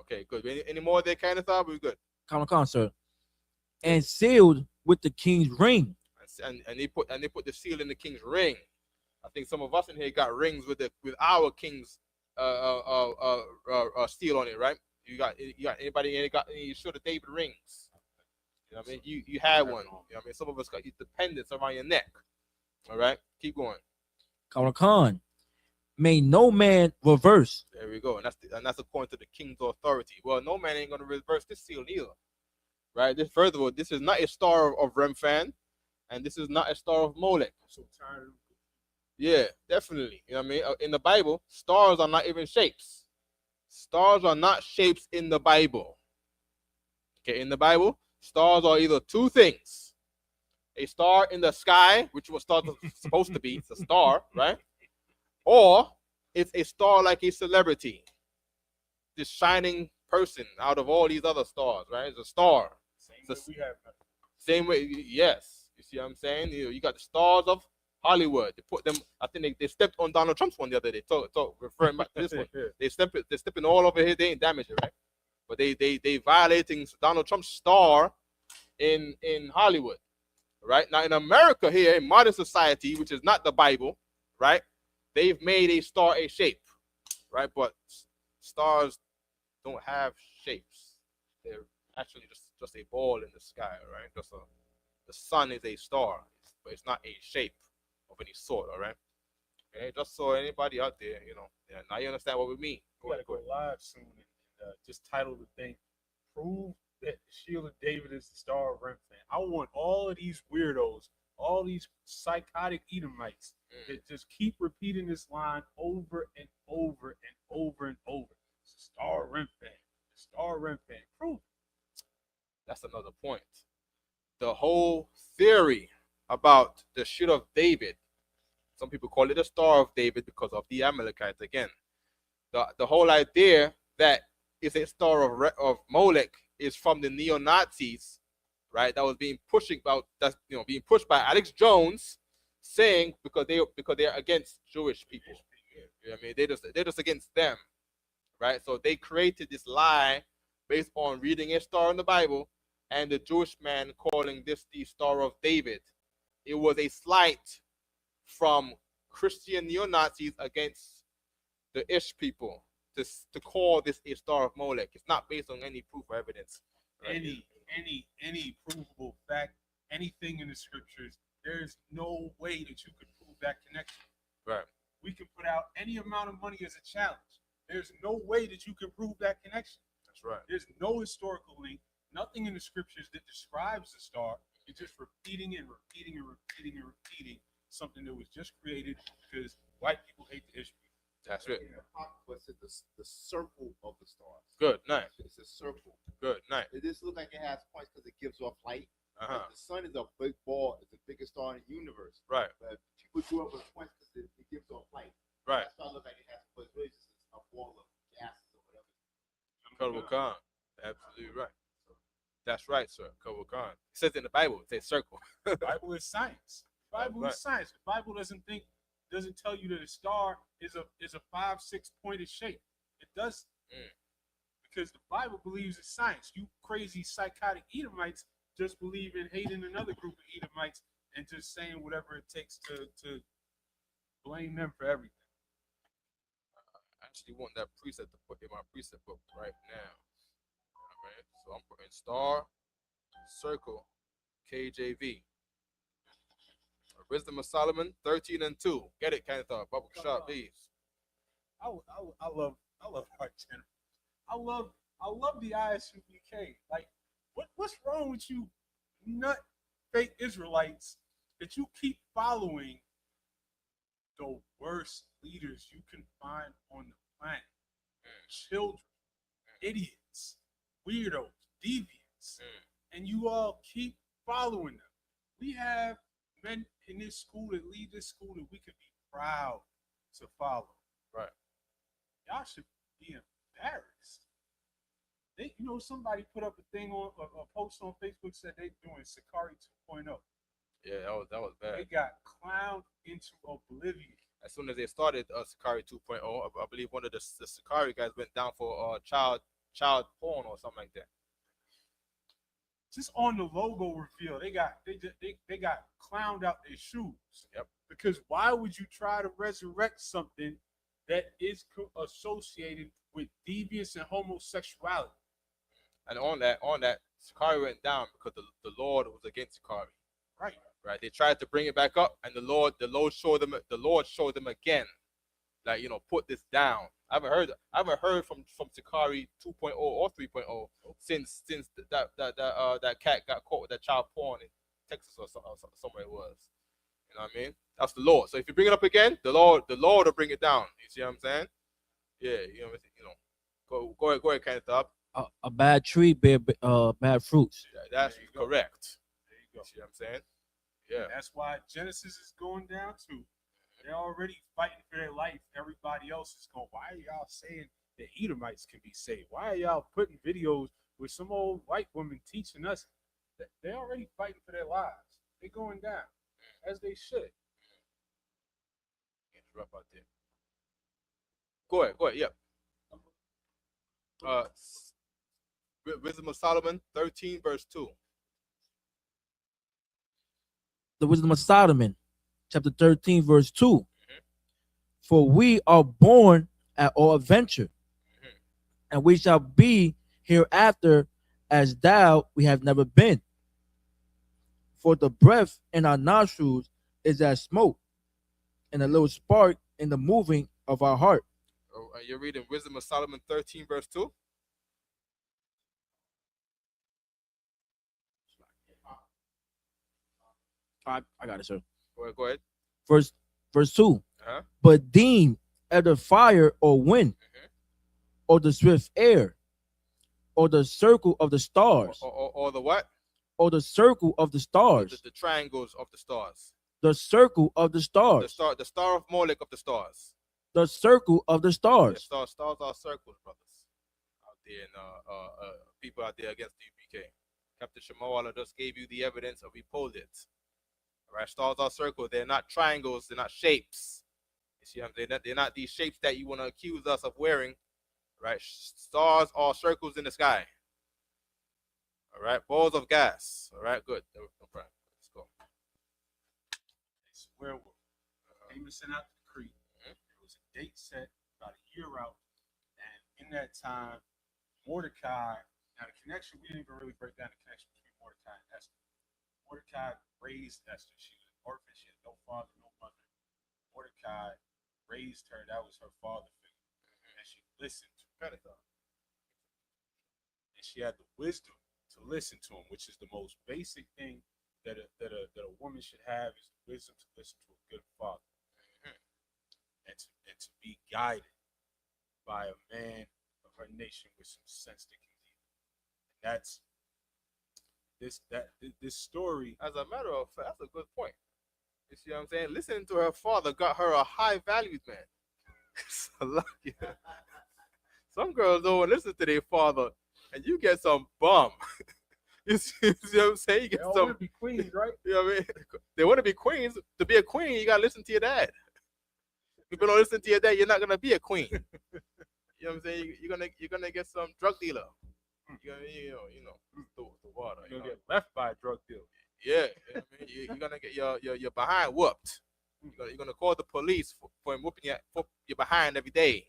Okay, good. Any more there, kind of thought? We're good. Khan, sir. And sealed with the king's ring. And they put the seal in the king's ring. I think some of us in here got rings with our king's seal on it, right? You got anybody in here got any sort of David rings? You know what I mean? You had one. You know what I mean? Some of us got dependence around your neck. All right, keep going. Khan, may no man reverse. There we go, and that's according to the king's authority. Well, no man ain't gonna reverse this seal either, right? This, first of all, this is not a star of Remphan, and this is not a star of Molech. I'm so tired of them. Yeah, definitely. You know what I mean? In the Bible, stars are not even shapes. Stars are not shapes in the Bible. Okay, in the Bible, stars are either two things: a star in the sky, which was supposed to be, it's a star, right? Or it's a star like a celebrity, this shining person out of all these other stars, right? It's a star. Same way, yes. You see what I'm saying? You got the stars of Hollywood. They put them. I think they stepped on Donald Trump's one the other day. Referring back to this one, they're stepping all over here. They ain't damaging, right? But they violating Donald Trump's star in Hollywood, right? Now in America here, in modern society, which is not the Bible, right? They've made a star a shape, right? But stars don't have shapes. They're actually just a ball in the sky, right? The sun is a star, but it's not a shape of any sort, all right? Okay, just so anybody out there, now you understand what we mean. We gotta go live soon and just title the thing, "Prove that the Shield of David is the Star of Remphan." I want all of these weirdos, all these psychotic Edomites that just keep repeating this line over and over and over and over. It's the Star of Remphan. The Star of Remphan. Prove it. That's another point. The whole theory about the Shield of David, some people call it the Star of David because of the Amalekites again. The whole idea that it's a star of Molech is from the neo-Nazis, right? That was being pushed by Alex Jones, saying because they're against Jewish people. You know what I mean? They're just against them, right? So they created this lie based on reading a star in the Bible and the Jewish man calling this the Star of David. It was a slight from Christian neo-Nazis against the Ish people to call this a star of Molech. It's not based on any proof or evidence. Right? Any provable fact, anything in the scriptures, there's no way that you could prove that connection. Right. We can put out any amount of money as a challenge. There's no way that you can prove that connection. That's right. There's no historical link, nothing in the scriptures that describes the star. It's just repeating and repeating and repeating and repeating something that was just created because white people hate the Ish people. That's it. What's it? The circle of the stars. Good, nice. It's a circle. Good, nice. It just looks like it has points because it gives off light. Uh-huh. Like the sun is a big ball. It's the biggest star in the universe. Right. But people do it with points because it gives off light. Right. That's why it looks like it has, but it's really just a ball of gases or whatever. Kobo Khan. Absolutely right. That's right, sir. Kobo Khan. It says in the Bible, it says circle. The Bible is science. The Bible is science. The Bible doesn't tell you that a star is a 5-6 pointed shape. It does because the Bible believes in science. You crazy psychotic Edomites just believe in hating another group of Edomites and just saying whatever it takes to blame them for everything. I actually want that preset to put in my preset book right now. All right. So I'm putting star, circle, KJV. Wisdom of Solomon 13:2. Get it, Kenneth. Bubble shot, please. I love our general. I love the Isupk. Like, what's wrong with you, nut fake Israelites, that you keep following the worst leaders you can find on the planet? Children, idiots, weirdos, deviants, and you all keep following them. We have men in this school that lead this school that we could be proud to follow. Right. Y'all should be embarrassed. Somebody put up a thing on a post on Facebook said they doing Sakari 2.0. Yeah, that was bad. They got clowned into oblivion. As soon as they started Sakari 2.0, I believe one of the Sakari guys went down for child porn or something like that. Just on the logo reveal, they got clowned out their shoes. Yep. Because why would you try to resurrect something that is associated with deviance and homosexuality? And on that, Sakari went down because the Lord was against Sakari. Right. They tried to bring it back up, and the Lord showed them again, like, you know, put this down. I haven't heard from Sakari 2.0 or 3.0 since that cat got caught with that child porn in Texas or somewhere it was. You know what I mean? That's the Lord. So if you bring it up again, the Lord will bring it down. You see what I'm saying? Yeah, you know, go ahead, kind of up. A bad tree bear bad fruits. Yeah, that's correct. There you go. You see what I'm saying? Yeah. That's why Genesis is going down too. They're already fighting for their life. Everybody else is going, why are y'all saying the Edomites can be saved? Why are y'all putting videos with some old white woman teaching us that they're already fighting for their lives? They're going down, as they should. Interrupt out there. Go ahead, yeah. Wisdom of Solomon 13 verse 2. The Wisdom of Solomon, chapter 13, verse 2. For we are born at all adventure, and we shall be hereafter as thou we have never been. For the breath in our nostrils is as smoke, and a little spark in the moving of our heart. Oh, you're reading Wisdom of Solomon 13 verse 2? I got it, sir. Go ahead. Verse 2. But deem either fire or wind, or the swift air, or the circle of the stars. Or the what? Or the circle of the stars. The triangles of the stars. The circle of the stars. The star of Molech of the stars. The circle of the stars. Yeah, stars are circles, brothers. Out there, and people out there against the UPK. Captain Shemawala just gave you the evidence, and we pulled it. All right, stars are circles. They're not triangles. They're not shapes. You see what I'm saying? They're not these shapes that you want to accuse us of wearing. Right? Stars are circles in the sky. All right, balls of gas. All right, good. No problem. Let's go. It's a werewolf. Amos sent out the decree. There was a date set about a year out, and in that time, Mordecai. Now the connection, we didn't even really break down the connection between Mordecai and Esther. Mordecai raised Esther. She was an orphan. She had no father, no mother. Mordecai raised her. That was her father figure. And she listened to him. And she had the wisdom to listen to him, which is the most basic thing that a woman should have, is the wisdom to listen to a good father. And to be guided by a man of her nation with some sense that can lead. And that's this story. As a matter of fact, that's a good point. You see what I'm saying? Listening to her father got her a high valued man. Some girls don't listen to their father, and you get some bum. You see what I'm saying? You get they want to be queens, right? You know what I mean? They want to be queens. To be a queen, you gotta listen to your dad. If you don't listen to your dad, you're not gonna be a queen. You know what I'm saying? You're gonna get some drug dealer. You're gonna, you know, the water. You're gonna get left by a drug dealer. Yeah, you know what I mean? You're gonna get your behind whooped. You're gonna call the police for him whooping your behind every day.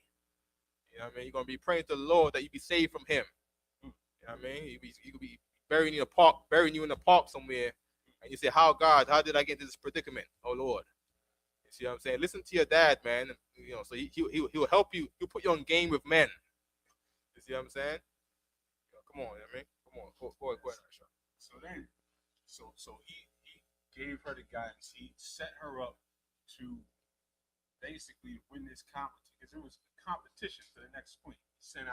You know what I mean? You're gonna be praying to the Lord that you be saved from him. You know what I mean? You could be burying you in a park somewhere, and you say, "How did I get into this predicament? Oh Lord." You see what I'm saying? Listen to your dad, man. You know, so he'll help you. He'll put you on game with men. You see what I'm saying? Come on, you know what I mean? Come on, go ahead. So he gave her the guidance. He set her up to basically win this competition, because it was a competition for the next queen. He said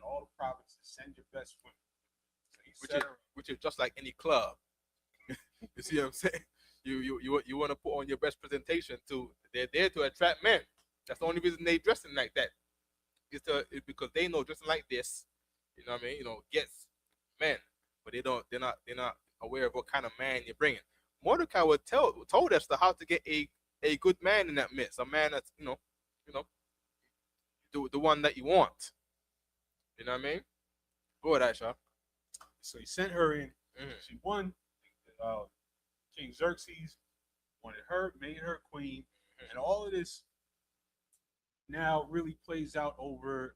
all the provinces, send your best women. So which is just like any club. You see what I'm saying? You want to put on your best presentation too. They're there to attract men. That's the only reason they dressing like that. It's because they know dressing like this, you know what I mean? You know, gets men, but they're not aware of what kind of man you're bringing. Mordecai told Esther how to get a good man in that midst, a man that's you know, the one that you want. You know what I mean? Go ahead, Aisha. So he sent her in. She won. King Xerxes wanted her, made her queen, and all of this now really plays out over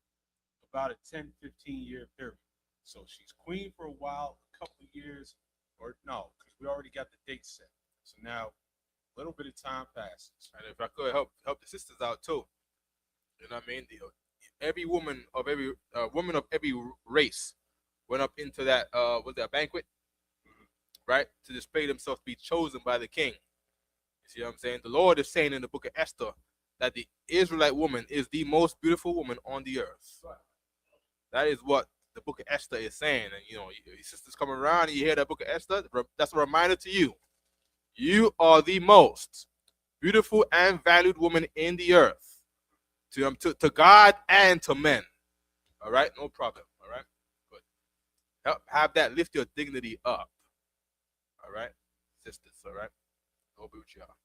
about a 10-15 year period. So she's queen for a while, a couple of years, or no, because we already got the date set. So now a little bit of time passes. And if I could help the sisters out too, you know what I mean? Every woman of every race went up into that was that banquet, right? To display themselves to be chosen by the king. You see what I'm saying? The Lord is saying in the book of Esther that the Israelite woman is the most beautiful woman on the earth. That is what the book of Esther is saying. And your sisters come around and you hear that book of Esther, that's a reminder to you. You are the most beautiful and valued woman in the earth. To God and to men. All right? No problem. All right? Good. Have that lift your dignity up. All right? Sisters, all right? Go be with y'all.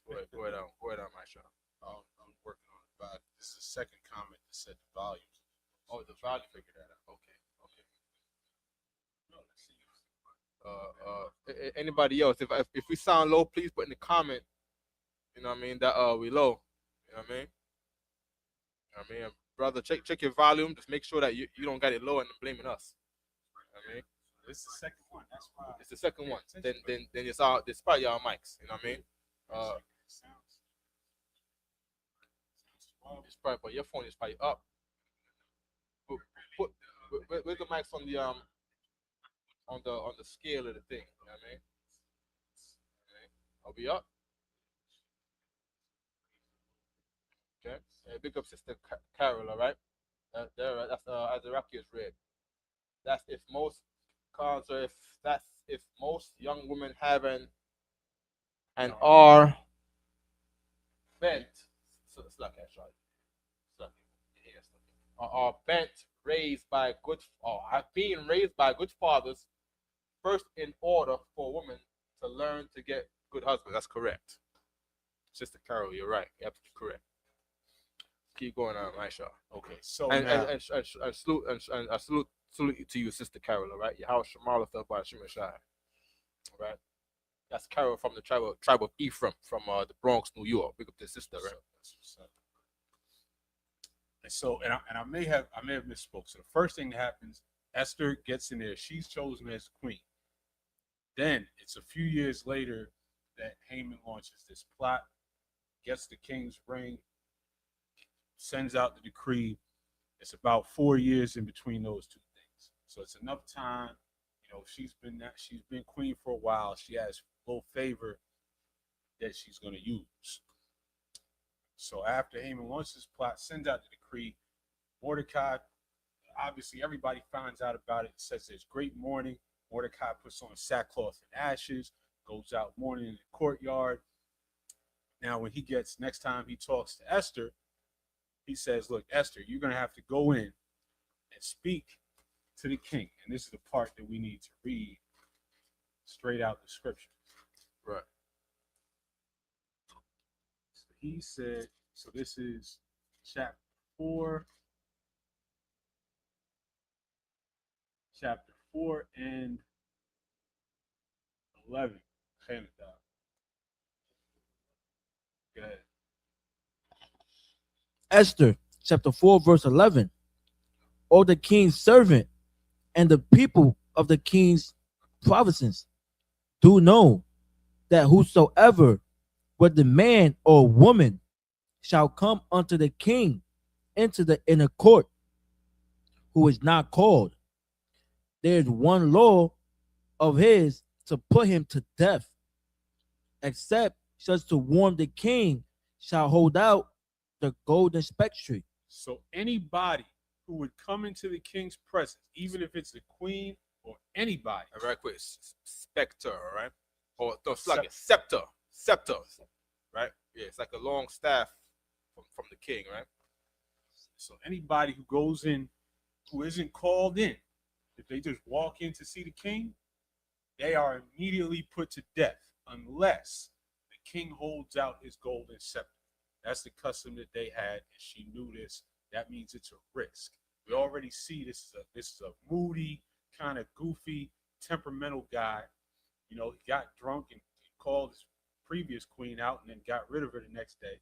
Go ahead, my show. I'm working on it. But this is the second comment that said the volume. Oh, the volume, figure that out. Okay. Anybody else? If we sound low, please put in the comment. You know what I mean? That we low. You know what I mean? Brother, check your volume. Just make sure that you don't got it low and blaming us. You know what I mean? This is the second one. That's why. It's the second one. Then it's probably y'all mics. You know what I mean? It's probably, but your phone is probably up. Where's the mics on the scale of the thing? You know what I mean? Are we up? Okay. Big up Sister Carol, all right? That's Azaraki is read. That's if most young women have and are bent. So it's like are bent, being raised by good fathers, first in order for a woman to learn to get good husbands. That's correct. Sister Carol, you're right. You're absolutely correct. Keep going on, Aisha. Okay, so and salute to you, Sister Carol. All right, your house Shamala fell by Shimashai. All right, that's Carol from the tribe of Ephraim from the Bronx, New York. Big up to sister, right? And so, I may have misspoke. So the first thing that happens, Esther gets in there. She's chosen as queen. Then it's a few years later that Haman launches this plot, gets the king's ring, sends out the decree. It's about 4 years in between those two things. So it's enough time. She's been queen for a while. She has a little favor that she's going to use. So after Haman launches his plot, sends out the decree, Mordecai, obviously everybody finds out about it. It says there's great mourning. Mordecai puts on sackcloth and ashes, goes out mourning in the courtyard. Now, when next time he talks to Esther, he says, look, Esther, you're going to have to go in and speak to the king. And this is the part that we need to read straight out the scripture. Right. So he said, so this is chapter 4. Chapter 4 and 11. Go ahead. Esther, chapter 4, verse 11. O the king's servant and the people of the king's provinces, do know that whosoever, whether man or woman, shall come unto the king into the inner court, who is not called, there is one law of his to put him to death, except such to warn the king shall hold out the golden spectre. So anybody who would come into the king's presence, even if it's the queen or anybody. All right, quick. Spectre, all right? Or it's like a scepter. Scepter, right? Yeah, it's like a long staff from the king, right? So anybody who goes in, who isn't called in, if they just walk in to see the king, they are immediately put to death unless the king holds out his golden scepter. That's the custom that they had, and she knew this. That means it's a risk. We already see this is a moody, kind of goofy, temperamental guy. He got drunk and called his previous queen out and then got rid of her the next day.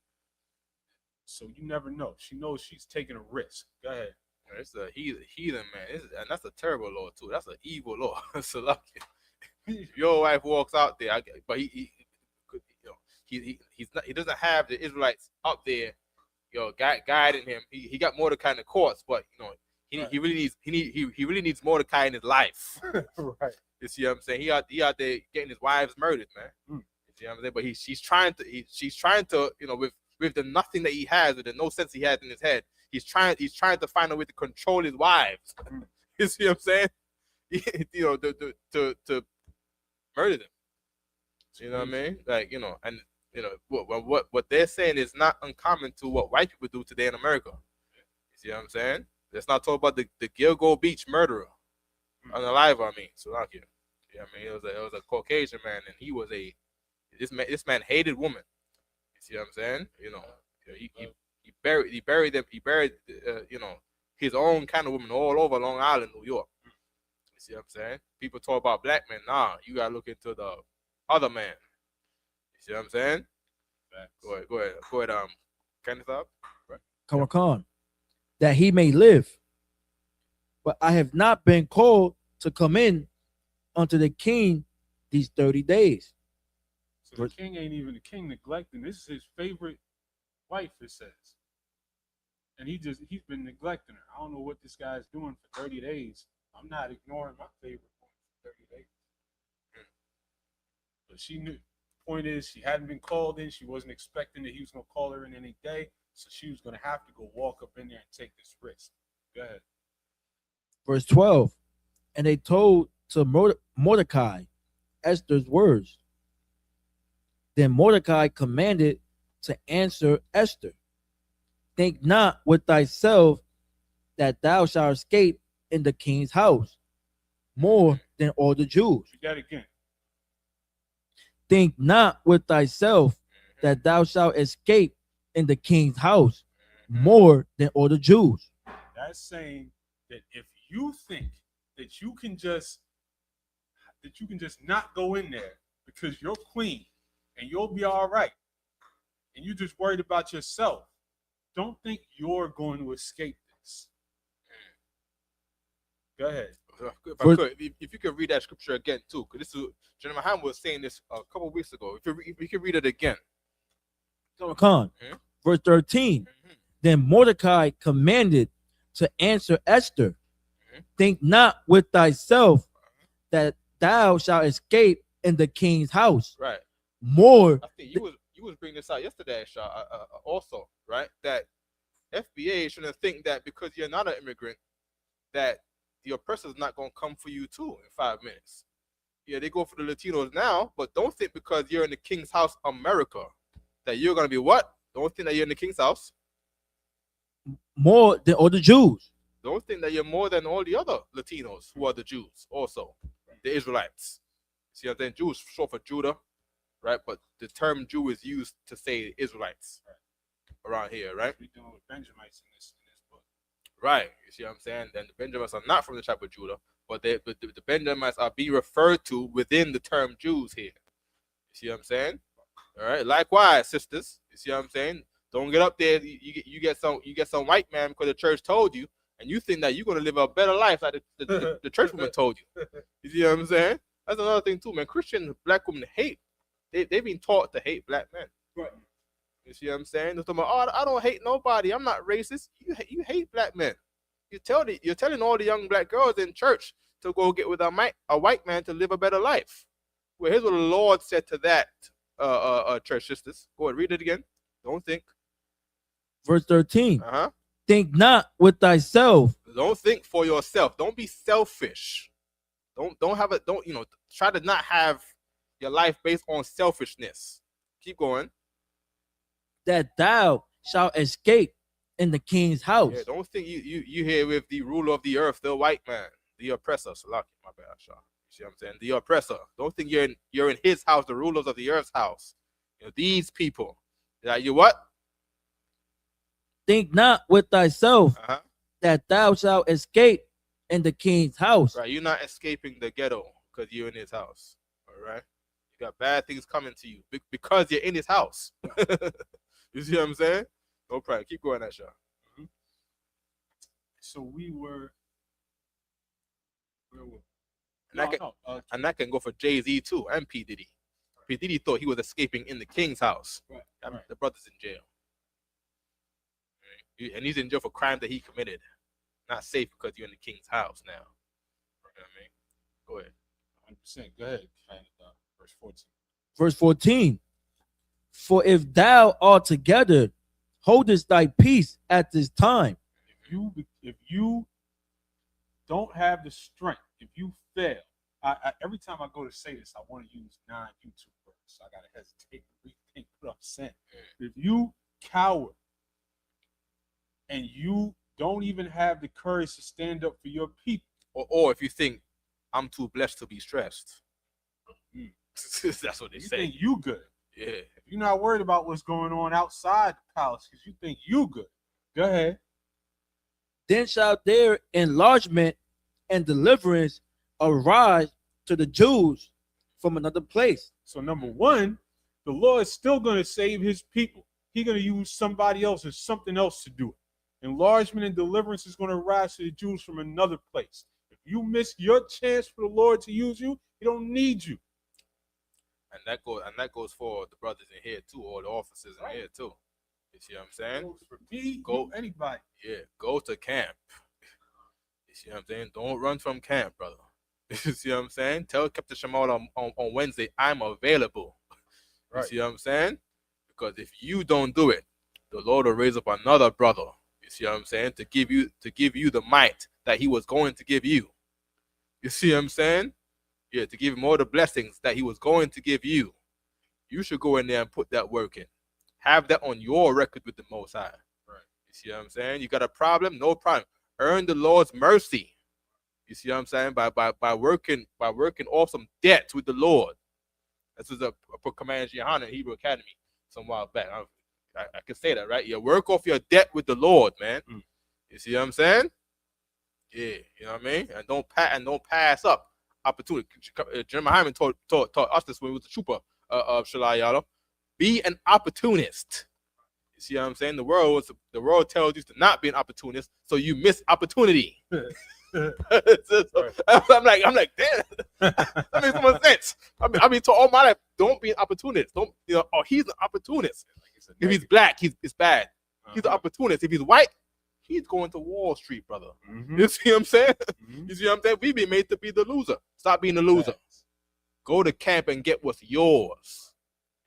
So you never know. She knows she's taking a risk. Go ahead. It's a heathen, man. And that's a terrible law too. That's an evil law. So like, if your wife walks out there, but he he doesn't have the Israelites up there, guiding him. He got Mordecai in the courts, but he really needs Mordecai in his life. Right. You see what I'm saying? He out there getting his wives murdered, man. You see what I'm saying? But she's trying to with the nothing that he has, with the no sense he has in his head, he's trying to find a way to control his wives. You see what I'm saying? To murder them. You know what I mean? Like, and what they're saying is not uncommon to what white people do today in America. You see what I'm saying? Let's not talk about the Gilgo Beach murderer. Unalive, I mean. So like, yeah, I mean, it was a Caucasian man, and he was this man hated women. You see what I'm saying? He buried his own kind of women all over Long Island, New York. You see what I'm saying? People talk about black men. Nah, you gotta look into the other man. You see what I'm saying? Go ahead. Kenneth up. Right. Come on, that he may live. But I have not been called to come in unto the king these 30 days. So the king ain't even the king neglecting. This is his favorite wife, it says. And he's been neglecting her. I don't know what this guy's doing for 30 days. I'm not ignoring my favorite woman for 30 days. But she knew. Point is, she hadn't been called in. She wasn't expecting that he was going to call her in any day. So she was going to have to go walk up in there and take this risk. Go ahead. Verse 12. And they told to Mordecai Esther's words. Then Mordecai commanded to answer Esther, think not with thyself that thou shalt escape in the king's house more than all the Jews. Do that again. Think not with thyself that thou shalt escape in the king's house more than all the Jews. That's saying that if you think that you can just not go in there because you're queen and you'll be all right, and you're just worried about yourself, don't think you're going to escape this. Go ahead. If you could read that scripture again too, because this is General Muhammad was saying this a couple of weeks ago. If you could read it again. Verse 13. Then Mordecai commanded to answer Esther, think not with thyself that thou shalt escape in the king's house. Right. More. I think you was bringing this out yesterday, Shaw, also, right? That FBA shouldn't think that because you're not an immigrant that the oppressor's not going to come for you too in 5 minutes. Yeah, they go for the Latinos now, but don't think because you're in the king's house, America, that you're going to be what? Don't think that you're in the king's house more than all the Jews. Don't think that you're more than all the other Latinos who are the Jews also, the Israelites. See what I'm saying? Jews short for Judah, right? But the term Jew is used to say Israelites around here, right? We're dealing with Benjamites in this book. Right. You see what I'm saying? And the Benjamites are not from the tribe of Judah, but the Benjamites are being referred to within the term Jews here. You see what I'm saying? All right. Likewise, sisters. You see what I'm saying? Don't get up there. You get some white man because the church told you, and you think that you're gonna live a better life like the church woman told you. You see what I'm saying? That's another thing too, man. Christian black women hate. They've been taught to hate black men. Right. You see what I'm saying? They're talking about, I don't hate nobody. I'm not racist. You hate black men. You're telling all the young black girls in church to go get with a white man to live a better life. Well, here's what the Lord said to that, church sisters. Go ahead, read it again. Don't think. Verse 13. Think not with thyself. Don't think for yourself. Don't be selfish. Don't try to not have your life based on selfishness. Keep going. That thou shalt escape in the king's house. Yeah, don't think you here with the ruler of the earth, the white man, the oppressor. Salaki, my bad, Shaw. You see what I'm saying? The oppressor. Don't think you're in his house, the rulers of the earth's house. These people. That you what? Think not with thyself that thou shalt escape in the king's house. Right, you're not escaping the ghetto because you're in his house. All right, you got bad things coming to you because you're in his house. You see what I'm saying? No problem. Keep going, that shot. So we were. Where were? And that can go for Jay-Z too, and P. Diddy. P. Diddy thought he was escaping in the king's house. Right. The brother's in jail. And he's in jail for crimes that he committed. Not safe because you're in the king's house now. You know what I mean? Go ahead. 100%. Go ahead. Verse 14. Verse 14. For if thou altogether holdest thy peace at this time, if you don't have the strength, if you fail, every time I go to say this, I want to use non-YouTube words. So I gotta hesitate, rethink, put up scent. If you cower and you don't even have the courage to stand up for your people, or if you think I'm too blessed to be stressed, that's what they you say. think you good. Yeah. If you're not worried about what's going on outside the palace because you think you good, go ahead. then shall their enlargement and deliverance arise to the Jews from another place. So number one, the Lord is still going to save his people. He's going to use somebody else or something else to do it. Enlargement and deliverance is going to rise to the Jews from another place. If you miss your chance for the Lord to use you, he don't need you. And that goes for the brothers in here too, or the officers in here too. You see what I'm saying? For me, anybody. Yeah, go to camp. You see what I'm saying? Don't run from camp, brother. You see what I'm saying? Tell Captain Shamal on Wednesday, I'm available. You see what I'm saying? Because if you don't do it, the Lord will raise up another brother. You see what I'm saying? To give you the might that he was going to give you. You see what I'm saying? Yeah, to give him all the blessings that he was going to give you. You should go in there and put that work in. Have that on your record with the Most High. Right. You see what I'm saying? You got a problem? No problem. Earn the Lord's mercy. You see what I'm saying? By working off some debts with the Lord. This was a Command Johanna in Hebrew Academy some while back. I can say that, right? You work off your debt with the Lord, man. You see what I'm saying? Yeah, you know what I mean? And don't pass up opportunity. Jeremiah Hyman taught us this when he was a trooper of Shalayala. Be an opportunist. You see what I'm saying? The world tells you to not be an opportunist, so you miss opportunity. I'm like, damn. That makes so much sense. I mean, to all my life, don't be an opportunist. Don't, he's an opportunist. If he's black, it's bad. He's an opportunist. If he's white, he's going to Wall Street, brother. You see what I'm saying? You see what I'm saying? We be made to be the loser. Stop being the loser. Go to camp and get what's yours.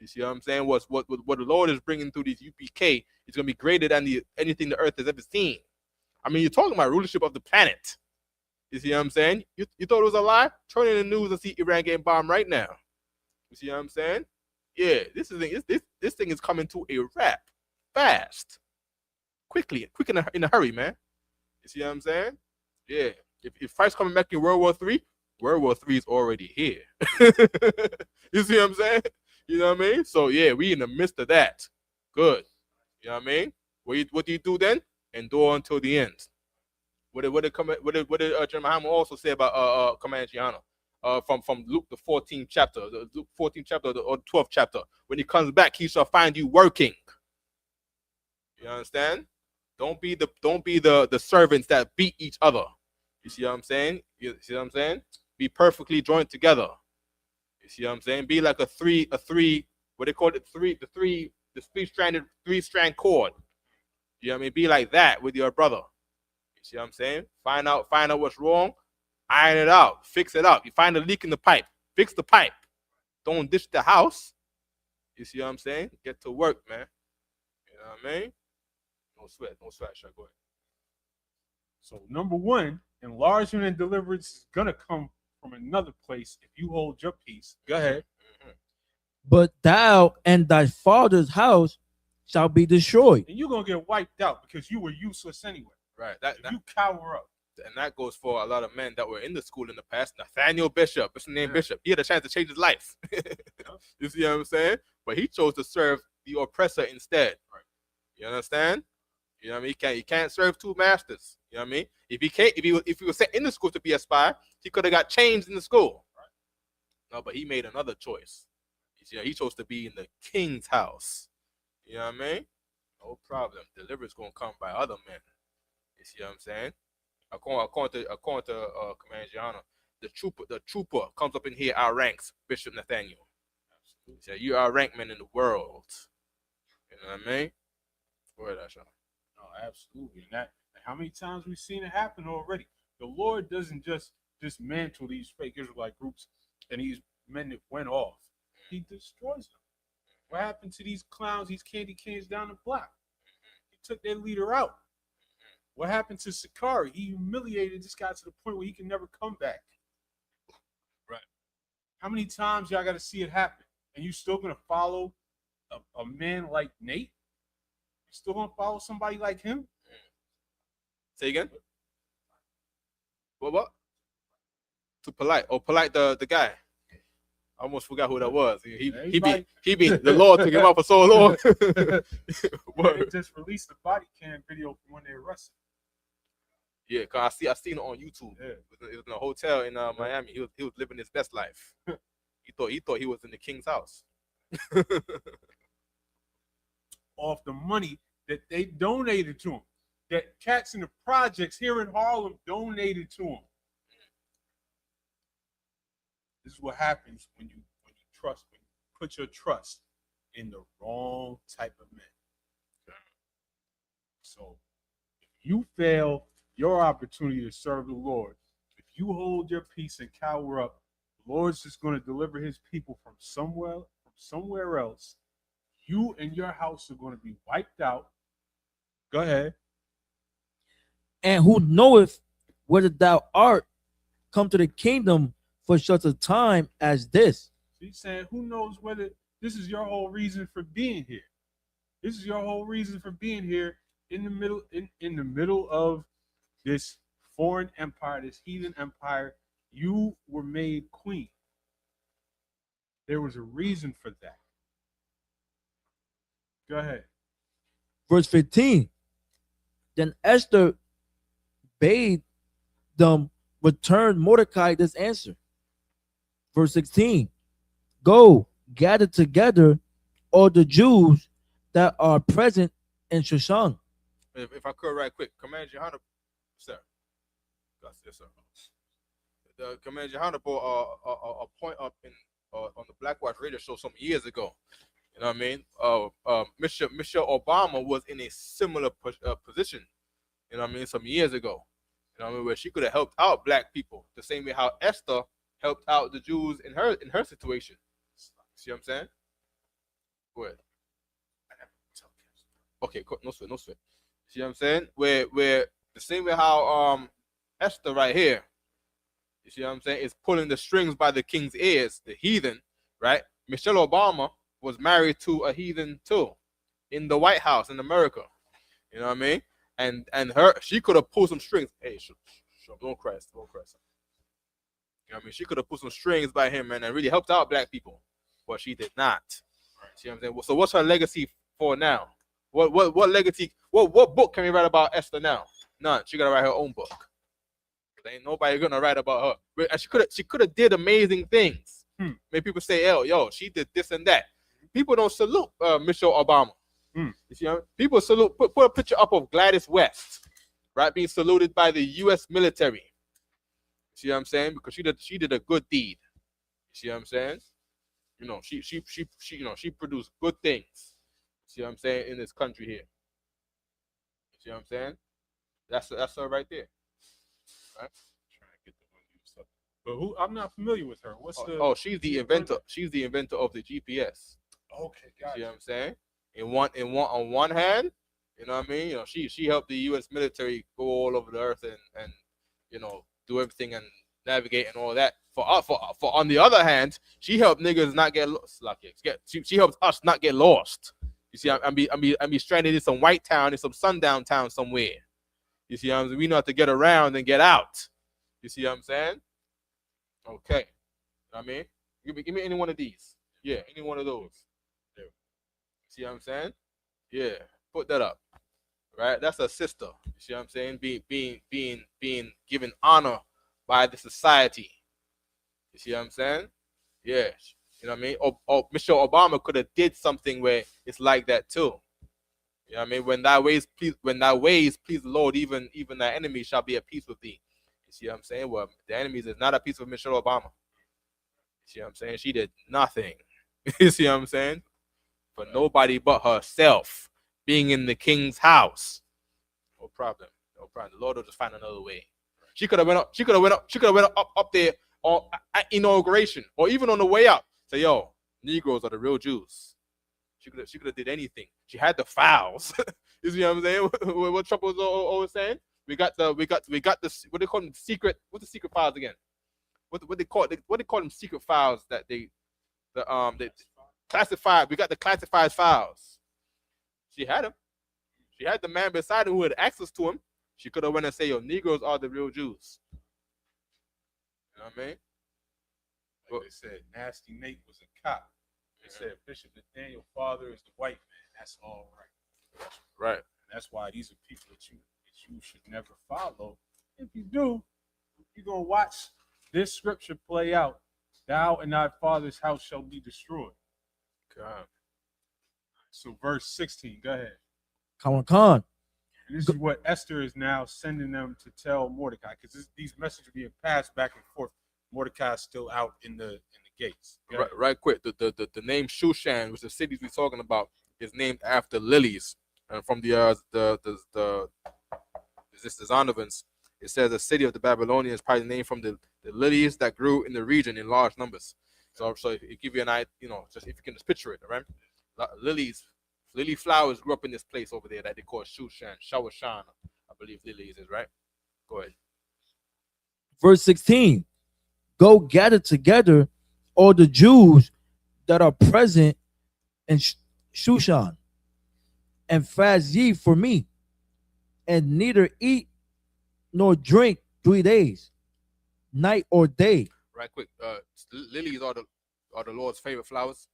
You see what I'm saying? What the Lord is bringing through these UPK is going to be greater than anything the earth has ever seen. I mean, you're talking about rulership of the planet. You see what I'm saying? You thought it was a lie? Turn in the news and see Iran getting bombed right now. You see what I'm saying? Yeah, this thing is coming to a wrap fast, quick in a hurry, man. You see what I'm saying? Yeah. If Christ coming back in World War III is already here. You see what I'm saying? You know what I mean? So yeah, we in the midst of that. Good. You know what I mean? What do you do then? Endure until the end. What did Jeremiah also say about Command Gianna? From Luke the 14th chapter, or the 12th chapter. When he comes back, he shall find you working. You understand? Don't be the servants that beat each other. You see what I'm saying? You see what I'm saying? Be perfectly joined together. You see what I'm saying? Be like a three, what they call it, the three-strand cord. You know what I mean? Be like that with your brother. You see what I'm saying? Find out what's wrong, iron it out, fix it up. You find a leak in the pipe, fix the pipe. Don't ditch the house. You see what I'm saying? Get to work, man. You know what I mean? No sweat. Sure, go ahead. So number one, enlargement and deliverance is gonna come from another place if you hold your peace. Go ahead. But thou and thy father's house shall be destroyed. And you're gonna get wiped out because you were useless anyway. Right. You cower up. And that goes for a lot of men that were in the school in the past. Nathaniel Bishop, what's the name Bishop? He had a chance to change his life. You see what I'm saying? But he chose to serve the oppressor instead. Right. You understand? You know what I mean? He can't serve two masters. You know what I mean? If he was sent in the school to be a spy, he could have got changed in the school. Right. No, but he made another choice. He chose to be in the king's house. You know what I mean? No problem. Deliverance gonna come by other men. You see what I'm saying? According to Commander Gianna, the trooper comes up in here our ranks, Bishop Nathaniel. He said, "You are rank man in the world." You know what I mean? Go ahead, Asha. No, absolutely. And how many times we've seen it happen already? The Lord doesn't just dismantle these fake Israelite groups and these men that went off. He destroys them. What happened to these clowns, these candy canes down the block? He took their leader out. What happened to Sakari? He humiliated this guy to the point where he can never come back. Right. How many times y'all got to see it happen? And you still going to follow a man like Nate? You still going to follow somebody like him? Say again? What? Too polite. Oh, polite the guy. I almost forgot who that was. He be the Lord took him out for so long. They just released the body cam video from when they arrested. Yeah, cause I seen it on YouTube. Yeah. It was in a hotel in Miami. He was living his best life. he thought he was in the king's house. Off the money that they donated to him, that cats in the projects here in Harlem donated to him. This is what happens when you put your trust in the wrong type of men. So if you fail your opportunity to serve the Lord, if you hold your peace and cower up, the Lord's just going to deliver his people from somewhere else. You and your house are going to be wiped out. Go ahead. And who knoweth whether thou art come to the kingdom for such a time as this? He's saying, who knows whether this is your whole reason for being here? This is your whole reason for being here in the middle of this foreign empire, this heathen empire. You were made queen. There was a reason for that. Go ahead. Verse 15. Then Esther bade them return Mordecai this answer. Verse 16. Go, gather together all the Jews that are present in Shushan. If I could, right quick, Commander Johanna, sir. Yes, sir. The Commander Johanna brought a point up on the Black Watch radio show some years ago. You know what I mean? Michelle Obama was in a similar position. You know what I mean? Some years ago. You know what I mean? Where she could have helped out black people the same way how Esther helped out the Jews in her situation. See what I'm saying? Go ahead. Okay, no sweat. See what I'm saying? Where the same way how Esther right here, you see what I'm saying, is pulling the strings by the king's ears, the heathen, right? Michelle Obama was married to a heathen too, in the White House in America. You know what I mean? And she could have pulled some strings. Hey, don't cry. You know what I mean? She could have pulled some strings by him, man, and really helped out black people, but she did not. See what I'm saying? So what's her legacy for now? What legacy? What book can we write about Esther now? None. She gotta write her own book. There ain't nobody gonna write about her. And she could have did amazing things. Made people say, yo, she did this and that. People don't salute Michelle Obama. You see, people salute. Put a picture up of Gladys West, right, being saluted by the U.S. military. See what I'm saying? Because she did a good deed. You see what I'm saying? You know, she produced good things. See what I'm saying, in this country here. You see what I'm saying? That's her right there. Right? Trying to get the one you said. But who? I'm not familiar with her. What's the? Oh, she's the inventor. She's the inventor of the GPS. Okay, gotcha. See what I'm saying? On one hand, you know what I mean? You know, she helped the U.S. military go all over the earth and you know, do everything and navigate and all that. For on the other hand, she helped niggas not get lost. She helped us not get lost. You see, I'm be stranded in some white town, in some sundown town somewhere. You see, we know how to get around and get out. You see what I'm saying? Okay. You know what I mean, give me any one of these. Yeah, any one of those. There. See what I'm saying? Yeah, put that up. Right, that's a sister. You see what I'm saying? Being given honor by the society. You see what I'm saying? Yeah. You know what I mean? Or Michelle Obama could have did something where it's like that too. You know what I mean? When thy ways please the Lord, even thy enemies shall be at peace with thee. You see what I'm saying? Well, the enemies is not at peace with Michelle Obama. You see what I'm saying? She did nothing. You see what I'm saying? For nobody but herself being in the king's house. No problem. No problem. The Lord will just find another way. She could have went up there on at inauguration or even on the way out. Say, yo, Negroes are the real Jews. She could have did anything. She had the files. You see what I'm saying? What Trump was always saying? We got the what they call them secret. What's the secret files again? What they call them secret files that they classified. We got the classified files. She had them. She had the man beside her who had access to him. She could have went and say, yo, Negroes are the real Jews. You know what I mean? Like they said, Nasty Nate was a cop. They said Bishop Nathaniel father is the white man. That's all right. Right. And that's why these are people that you should never follow. If you do, you're gonna watch this scripture play out. Thou and thy father's house shall be destroyed. God. So verse 16, go ahead. Khan. And this is what Esther is now sending them to tell Mordecai, because these messages are being passed back and forth. Mordecai is still out in the gates. Right quick. The name Shushan, which the cities we're talking about, is named after lilies. And from the Zonovans, it says the city of the Babylonians is probably named from the lilies that grew in the region in large numbers. So it give you an idea, just if you can just picture it, all right? Lily flowers grew up in this place over there that they call Shushan, Shawashan, I believe lilies is, right? Go ahead. Verse 16. Go gather together all the Jews that are present in Shushan, and fast ye for me, and neither eat nor drink 3 days, night or day. Right quick. Lilies are the Lord's favorite flowers,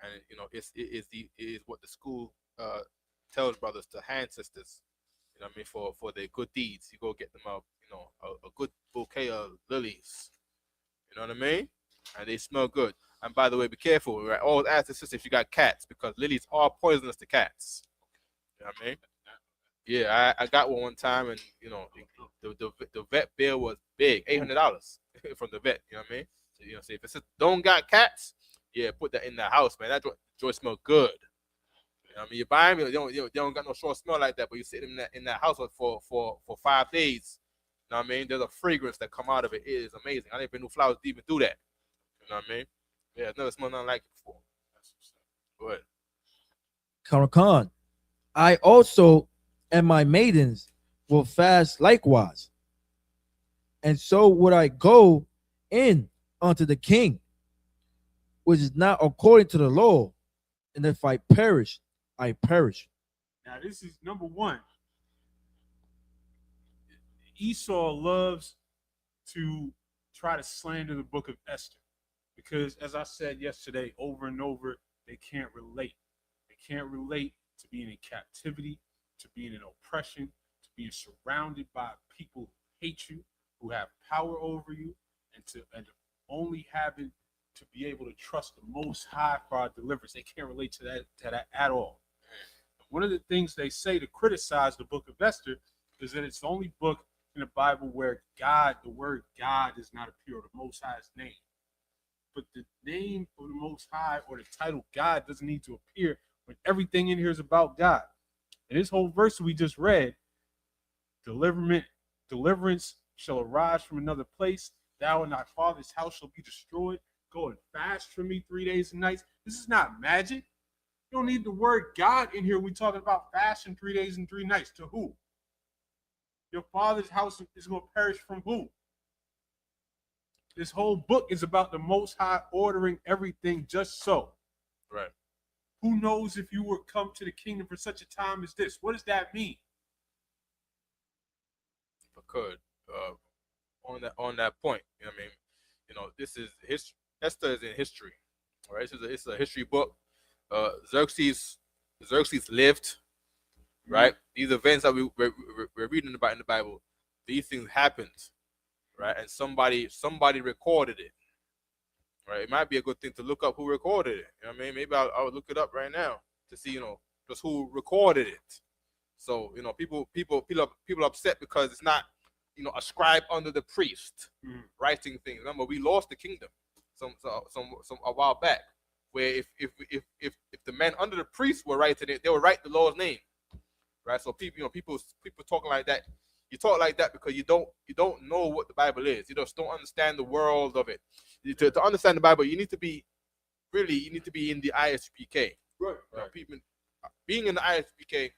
and it is what the school tells brothers to hand sisters. You know what I mean? For their good deeds, you go get them a good bouquet of lilies. You know what I mean? And they smell good. And by the way, be careful, right? Always ask the sister if you got cats, because lilies are poisonous to cats. You know what I mean? Yeah, I got one time, and the vet bill was big, $800 from the vet. You know what I mean? So, say if it's don't got cats, yeah, put that in the house, man. That joy smell good. You know what I mean? You buy them, you don't got no strong smell like that, but you sit in that house for 5 days. You know what I mean? There's a fragrance that come out of it. It is amazing. I didn't even know flowers even do that. You know what I mean? Yeah, I've never smelled nothing like it before. Go ahead. Khan. I also and my maidens will fast likewise. And so would I go in unto the king, which is not according to the law. And if I perish, I perish. Now, this is number one. Esau loves to try to slander the book of Esther because, as I said yesterday over and over, they can't relate. They can't relate to being in captivity, to being in oppression, to being surrounded by people who hate you, who have power over you, and only having to be able to trust the Most High for our deliverance. They can't relate to that at all. One of the things they say to criticize the book of Esther is that it's the only book in the Bible where the word God does not appear, or the Most High's name. But the name of the Most High or the title God doesn't need to appear when everything in here is about God. And this whole verse we just read, deliverance shall arise from another place. Thou and thy father's house shall be destroyed. Go and fast for me 3 days and nights. This is not magic. You don't need the word God in here. We're talking about fasting 3 days and 3 nights. To who? Your father's house is going to perish from who? This whole book is about the Most High ordering everything just so. Right. Who knows if you will come to the kingdom for such a time as this? What does that mean? If I could, on that point, you know what I mean? This is history. Esther is in history. All right, it's a history book. Xerxes lived. Right, these events that we're reading about in the Bible, these things happened, right? And somebody recorded it, right? It might be a good thing to look up who recorded it. You know what I mean? Maybe I'll look it up right now to see, just who recorded it. So people upset because it's not ascribed under the priest writing things. Remember, we lost the kingdom some a while back, where if the men under the priest were writing it, they would write the Lord's name, right? So people talking like that. You talk like that because you don't know what the Bible is. You just don't understand the world of it. To understand the Bible, you need to be in the ISUPK. Right. People being in the ISUPK,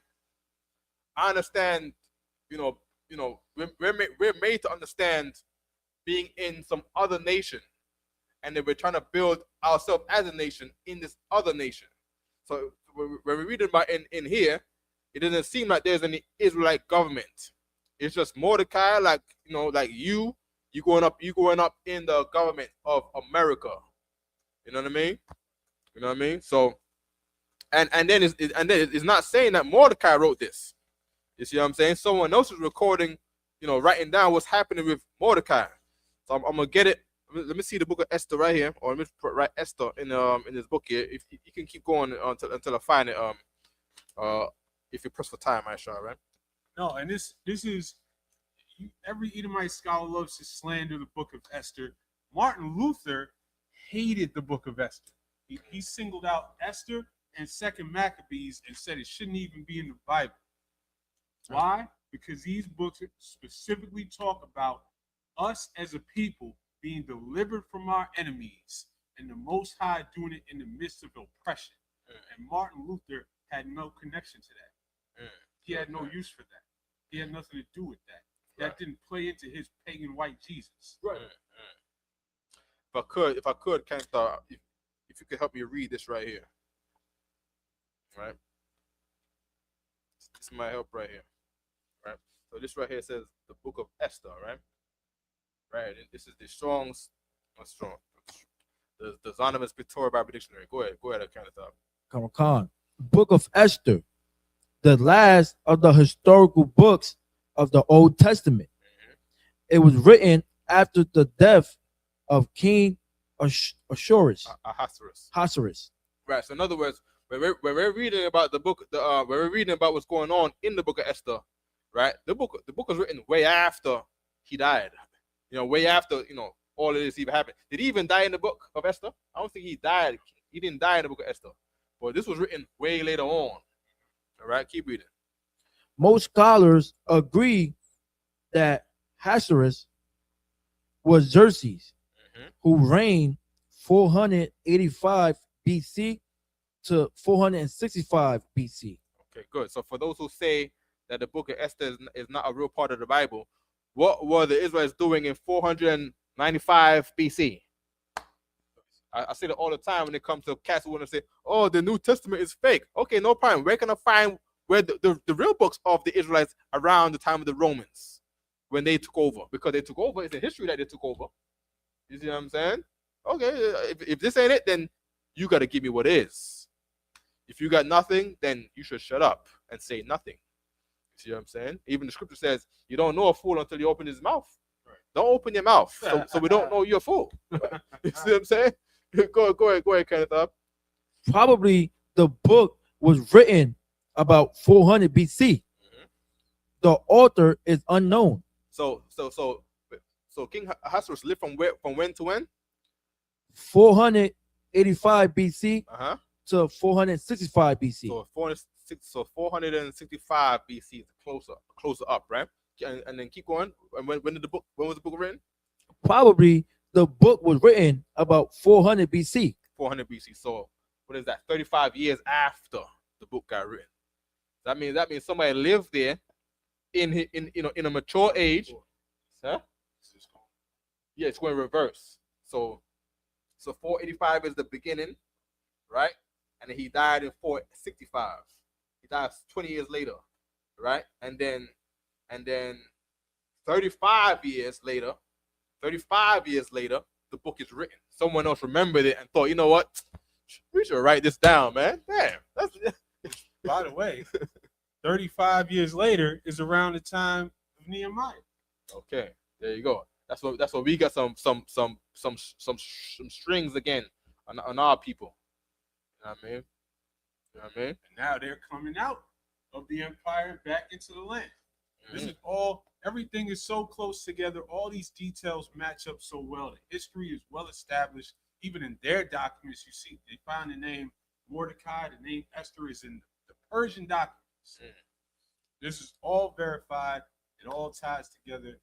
I understand. We're made to understand being in some other nation, and then we're trying to build ourselves as a nation in this other nation. So when we read about in here, it doesn't seem like there's any Israelite government. It's just Mordecai, like you going up in the government of America. You know what I mean? So, and then it's not saying that Mordecai wrote this. You see what I'm saying? Someone else is recording, writing down what's happening with Mordecai. So I'm gonna get it. Let me see the book of Esther right here, or let me write Esther in this book here. If you can keep going until I find it. If you press for time, Aisha, right? No, and this is every Edomite scholar loves to slander the book of Esther. Martin Luther hated the book of Esther. He singled out Esther and 2nd Maccabees and said it shouldn't even be in the Bible. Why? Because these books specifically talk about us as a people being delivered from our enemies and the Most High doing it in the midst of oppression. And Martin Luther had no connection to that. He had no use for that. He had nothing to do with that. That didn't play into his pagan white Jesus. Right. If I could, Kanta, if you could help me read this right here. Right? This might help right here. Right? So this right here says the book of Esther, right? Right. And this is the Strong's, not strong. The Zondervan's Pictorial Bible Dictionary. Go ahead, Kanta. Come on. Book of Esther, the last of the historical books of the Old Testament. It was written after the death of King Ahasuerus. Right. So in other words, when we're reading about the book, when we're reading about what's going on in the book of Esther, right? The book was written way after he died. Way after all of this even happened. Did he even die in the book of Esther? I don't think he died. He didn't die in the book of Esther. But this was written way later on. All right, keep reading. Most scholars agree that Ahasuerus was Xerxes, who reigned 485 BC to 465 BC. Okay, good. So for those who say that the book of Esther is not a real part of the Bible, what were the Israelites doing in 495 BC? I say that all the time when it comes to cats who want to say, oh, the New Testament is fake. Okay, no problem. Where can I find where the real books of the Israelites around the time of the Romans when they took over? Because they took over. It's a history that they took over. You see what I'm saying? Okay, if this ain't it, then you got to give me what is. If you got nothing, then you should shut up and say nothing. You see what I'm saying? Even the scripture says you don't know a fool until you open his mouth. Right. Don't open your mouth so we don't know you're a fool. You see what I'm saying? Go ahead, Kenneth. Probably the book was written about 400 BC. The author is unknown. So King Ahasuerus lived from when to when? 485 BC to 465 BC. So 465 BC is closer up, right? And then keep going. And when was the book written? Probably the book was written about 400 BC. 400 BC. So what is that? 35 years after the book got written. That means somebody lived there in a mature age. Huh? Yeah, it's going to reverse. So 485 is the beginning, right? And then he died in 465. He died 20 years later, right? And then 35 years later, the book is written. Someone else remembered it and thought, you know what? We should write this down, man. Damn. By the way, 35 years later is around the time of Nehemiah. Okay, there you go. That's what we got some strings again on our people. You know what I mean? You know what I mean? And now they're coming out of the empire back into the land. This is all, everything is so close together. All these details match up so well. The history is well established. Even in their documents, you see, they find the name Mordecai, the name Esther is in the Persian documents. This is all verified. It all ties together.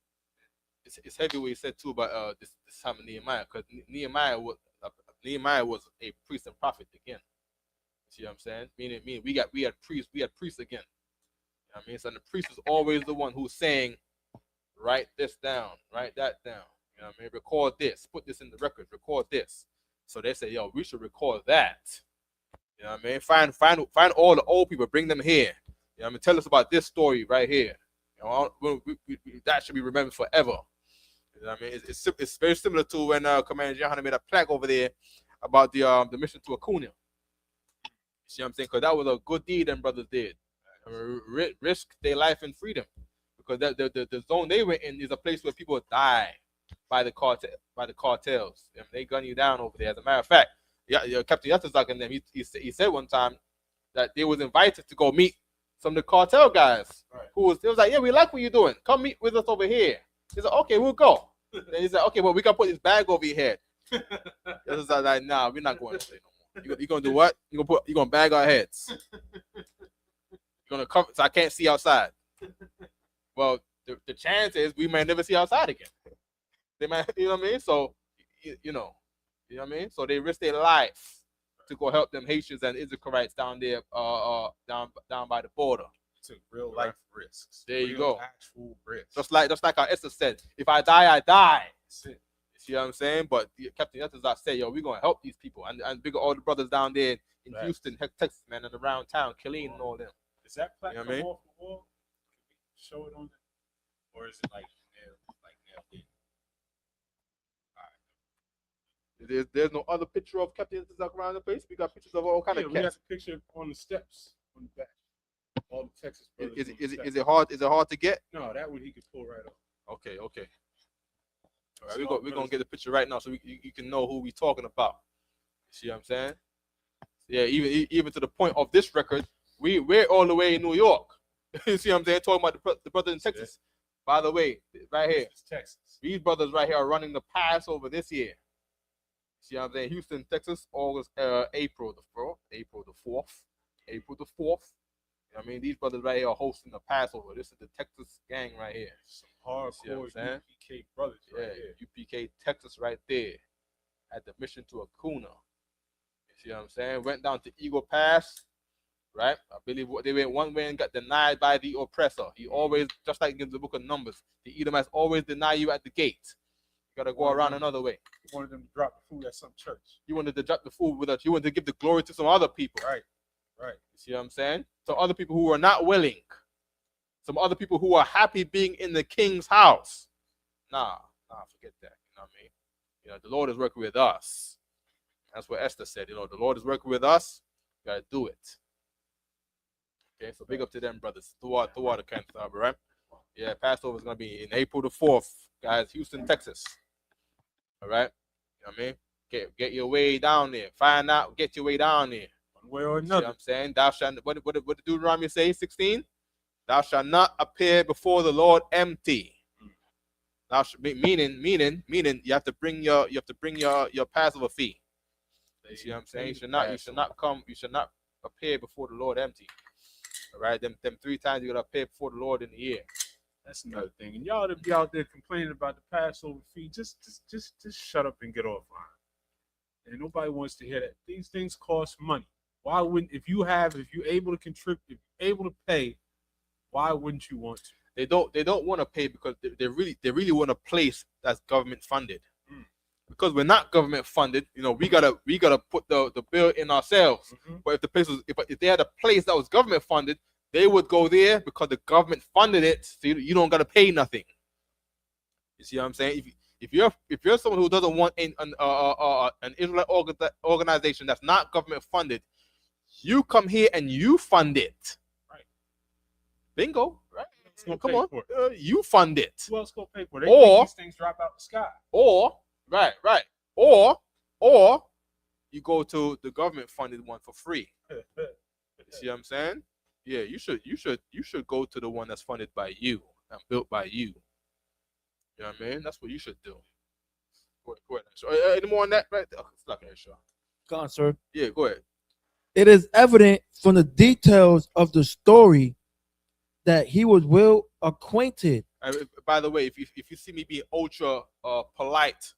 It's heavy what he said too about this time of Nehemiah, because Nehemiah was a priest and prophet again. See what I'm saying? Meaning we had priests again. You know what I mean? So the priest was always the one who's saying, write this down, write that down. You know what I mean? Record this, put this in the record, record this. So they say, yo, we should record that. You know what I mean? Find all the old people, bring them here. You know what I mean? Tell us about this story right here. You know, that should be remembered forever. You know what I mean? It's very similar to when Commander Johanna made a plaque over there about the mission to Acuna. You see what I'm saying? Because that was a good deed them brothers did. Risk their life and freedom, because the zone they were in is a place where people die by the cartels. And they gun you down over there. As a matter of fact, Captain Yatazak and them, he said one time that they was invited to go meet some of the cartel guys. Right. They was like, yeah, we like what you're doing. Come meet with us over here. He said, okay, we'll go. Then he said, okay, well, we got to put this bag over your head. This is like, nah, we're not going over there no more. You're going to do what? You're going to bag our heads. You're going to cover, so I can't see outside. Well, the chance is we may never see outside again. They might, you know what I mean? So, you know what I mean? So they risk their life to go help them Haitians and Isupkites down there, down by the border. Took real life risks. There you go. Actual risks. Just like how Esther said, if I die, I die. That's it. You see what I'm saying? But Captain Yatazak said, yo, we're gonna help these people and bigger all the brothers down there in Houston, Texas, man, and around town, Killeen and all them. Is that plaque you know what I mean? off the wall? Can we show it on there? Or is it like nailed in? All right. There's no other picture of Captain Yatazak around the place. We got pictures of all kind of we got cats. a picture on the steps on the back. All the Texas brothers. Is it hard? Is it hard to get? No, that one he could pull right off. Okay. All right, we're gonna get the picture right now, so you can know who we talking about. You see what I'm saying? Yeah, even to the point of this record, we're all the way in New York. You see what I'm saying? Talking about the brothers in Texas. Yeah. By the way, right here, Texas. These brothers right here are running the Passover this year. See what I'm saying? Houston, Texas, April the 4th. I mean, these brothers right here are hosting the Passover. This is the Texas gang right here. Some hardcore UPK brothers right here. UPK Texas right there at the mission to Acuna. You see what I'm saying? Went down to Eagle Pass, right? I believe they went one way and got denied by the oppressor. He always, just like in the book of Numbers, the Edomites always deny you at the gate. You got to go around another way. You wanted them to drop the food at some church. You wanted to drop the food with us. You wanted to give the glory to some other people. Right. You see what I'm saying? Some other people who are not willing. Some other people who are happy being in the king's house. Nah, forget that. You know what I mean? You know, the Lord is working with us. That's what Esther said. You know, the Lord is working with us. You gotta do it. Okay, so big up to them brothers throughout the country, right? Yeah, Passover is gonna be in April the 4th, guys, Houston, Texas. All right? You know what I mean? Get your way down there. Find out, get your way down there. Way or another. You know what I'm saying? Thou shalt, what did Deuteronomy say? 16? Thou shalt not appear before the Lord empty. Thou should be, meaning you have to bring your Passover fee. You see what I'm saying? You should not appear before the Lord empty. All right, them 3 times you gotta appear before the Lord in the year. That's another thing. And y'all to be out there complaining about the Passover fee, just shut up and get offline. And nobody wants to hear that. These things cost money. Why wouldn't, if you're able to contribute, if you're able to pay, why wouldn't you want to? They don't want to pay because they really want a place that's government funded. Because we're not government funded, you know, we gotta put the bill in ourselves. But if the place was, if they had a place that was government funded, they would go there because the government funded it, so you don't gotta pay nothing. You see what I'm saying? If you're someone who doesn't want an Israelite organization that's not government funded, you come here and you fund it. Right. Bingo. Right. Come on. You fund it. Who else gonna pay for it? Or these things drop out the sky. Or right. Or you go to the government funded one for free. see what I'm saying? Yeah, you should go to the one that's funded by you and built by you. You know what I mean? That's what you should do. Go ahead. So, any more on that? Right? Oh, it's not gonna show. Go on, sir. Yeah, go ahead. It is evident from the details of the story that he was well acquainted. By the way, if you see me being ultra polite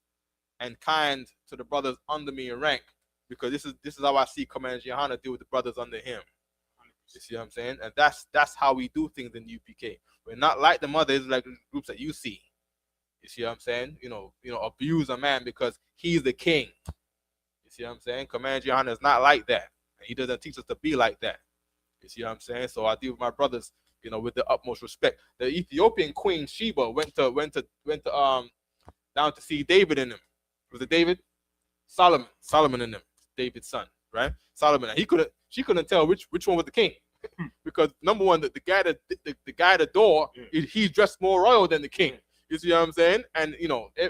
and kind to the brothers under me in rank, because this is how I see Commander Johanna deal with the brothers under him. You see what I'm saying? And that's how we do things in UPK. We're not like the other Israelite groups that you see. You see what I'm saying? You know, abuse a man because he's the king. You see what I'm saying? Commander Johanna is not like that. And he doesn't teach us to be like that. You see what I'm saying? So I deal with my brothers, with the utmost respect. The Ethiopian queen Sheba went to down to see David in him. Was it David? Solomon in him. David's son, right? Solomon. And she couldn't tell which one was the king. Because number one, the guy at the door, he's dressed more royal than the king. You see what I'm saying? And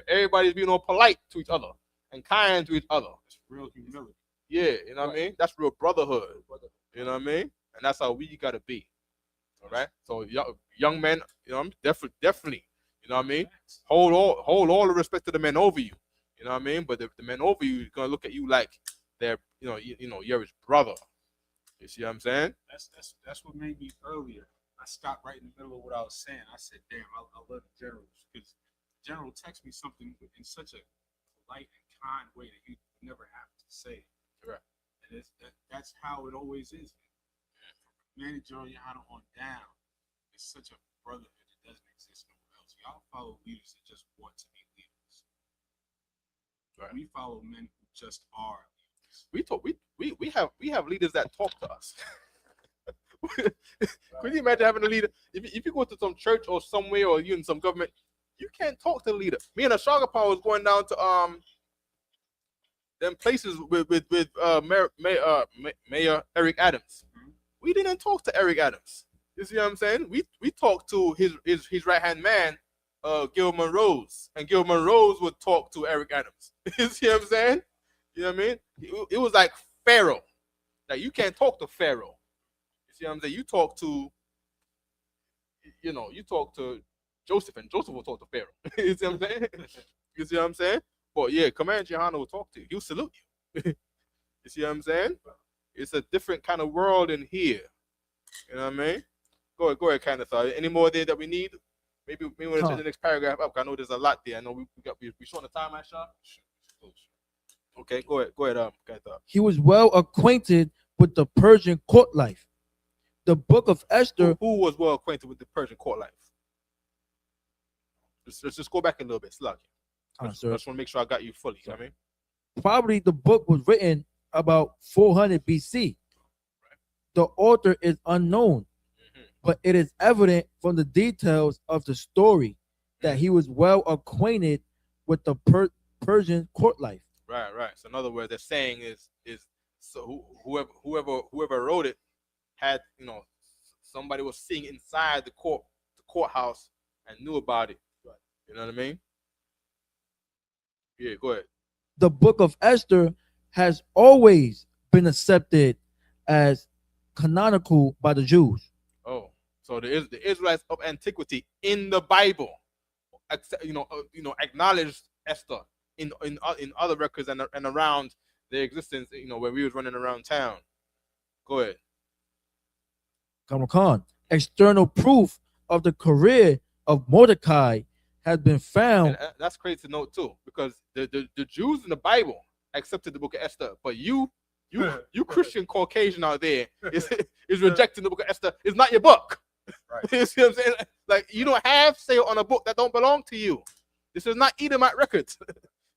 everybody's being all polite to each other and kind to each other. It's real humility. Yeah, you know what I mean? That's real brotherhood. You know what I mean? And that's how we gotta be. All right. So young men, definitely. You know what I mean? Hold all the respect to the men over you. You know what I mean? But the men over you are gonna look at you like they're you're his brother. You see what I'm saying? That's what made me earlier. I stopped right in the middle of what I was saying. I said, "Damn, I love the generals because the general texts me something in such a polite and kind way that you never have to say it." Right. And that's how it always is. Commander General Johanna on down, it's such a brotherhood that doesn't exist nowhere else. Y'all follow leaders that just want to be leaders. Right. We follow men who just are leaders. We have leaders that talk to us. Could you imagine having a leader? If you go to some church or somewhere or you in some government, you can't talk to the leader. Me and Ashaga Power was going down to them places with Mayor Eric Adams. Mm-hmm. We didn't talk to Eric Adams. You see what I'm saying? We talked to his right hand man, Gilman Rose, and Gilman Rose would talk to Eric Adams. You see what I'm saying? You know what I mean? It was like Pharaoh. Like you can't talk to Pharaoh. You see what I'm saying? You talk to Joseph, and Joseph will talk to Pharaoh. You see what I'm saying? You see what I'm saying? But yeah, Commander Johanna will talk to you. He'll salute you. You see what I'm saying? It's a different kind of world in here. You know what I mean? Go ahead, kind of thought. Any more there that we need? Maybe we want to turn the next paragraph up. I know there's a lot there. I know we short on the time, Aisha. Okay, go ahead, kind of thought. He was well acquainted with the Persian court life. The book of Esther. Who was well acquainted with the Persian court life? Let's just go back a little bit. Slug. I just want to make sure I got you fully. You know what I mean? Probably the book was written about 400 BC. Right. The author is unknown, but it is evident from the details of the story that he was well acquainted with the Persian court life. Right. So in other words, they're saying is so whoever wrote it had somebody was seeing inside the courthouse and knew about it. Right. You know what I mean? Yeah, go ahead. The book of Esther has always been accepted as canonical by the Jews. Oh, so the Israelites of antiquity in the Bible, acknowledged Esther in other records and around their existence. When we was running around town. Go ahead. Come. External proof of the career of Mordecai has been found. And that's crazy to note too, because the Jews in the Bible accepted the book of Esther, but you Christian Caucasian out there is rejecting the book of Esther. It's not your book. Right. You see what I'm saying? Like you don't have say on a book that don't belong to you. This is not Edomite records.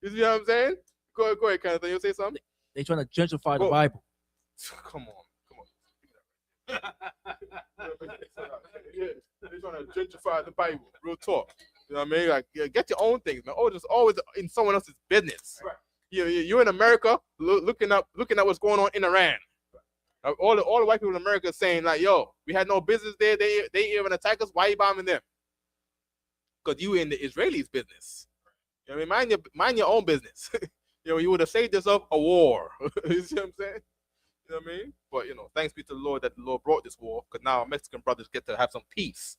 You see what I'm saying? Go ahead, kind of thing. You say something? They trying to gentrify the Bible. Come on. They're trying to gentrify the Bible. Real talk. You know what I mean? Like, get your own things, man. Just always in someone else's business. Right. You're in America looking at what's going on in Iran. Right. All the white people in America saying like, "Yo, we had no business there. They even attack us. Why are you bombing them?" Because you in the Israelis' business. You know what I mean? Mind your own business. You would have saved yourself a war. You see what I'm saying? You know what I mean? But thanks be to the Lord that the Lord brought this war, because now our Mexican brothers get to have some peace.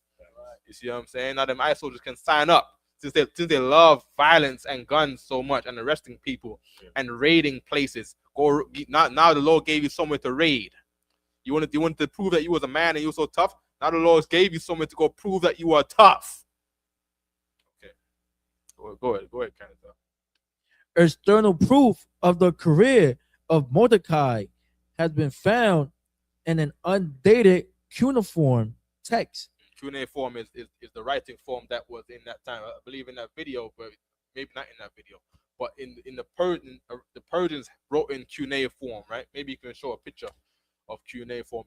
You see what I'm saying? Now them ICE soldiers can sign up since they love violence and guns so much and arresting people and raiding places. Now the Lord gave you somewhere to raid. You wanted to prove that you was a man and you were so tough. Now the Lord gave you somewhere to go prove that you are tough. Okay. Go ahead, Canada. External proof of the career of Mordecai has been found in an undated cuneiform text. Cuneiform is the writing form that was in that time. I believe in that video, but maybe not in that video. But in the Persians wrote in cuneiform, right? Maybe you can show a picture of cuneiform.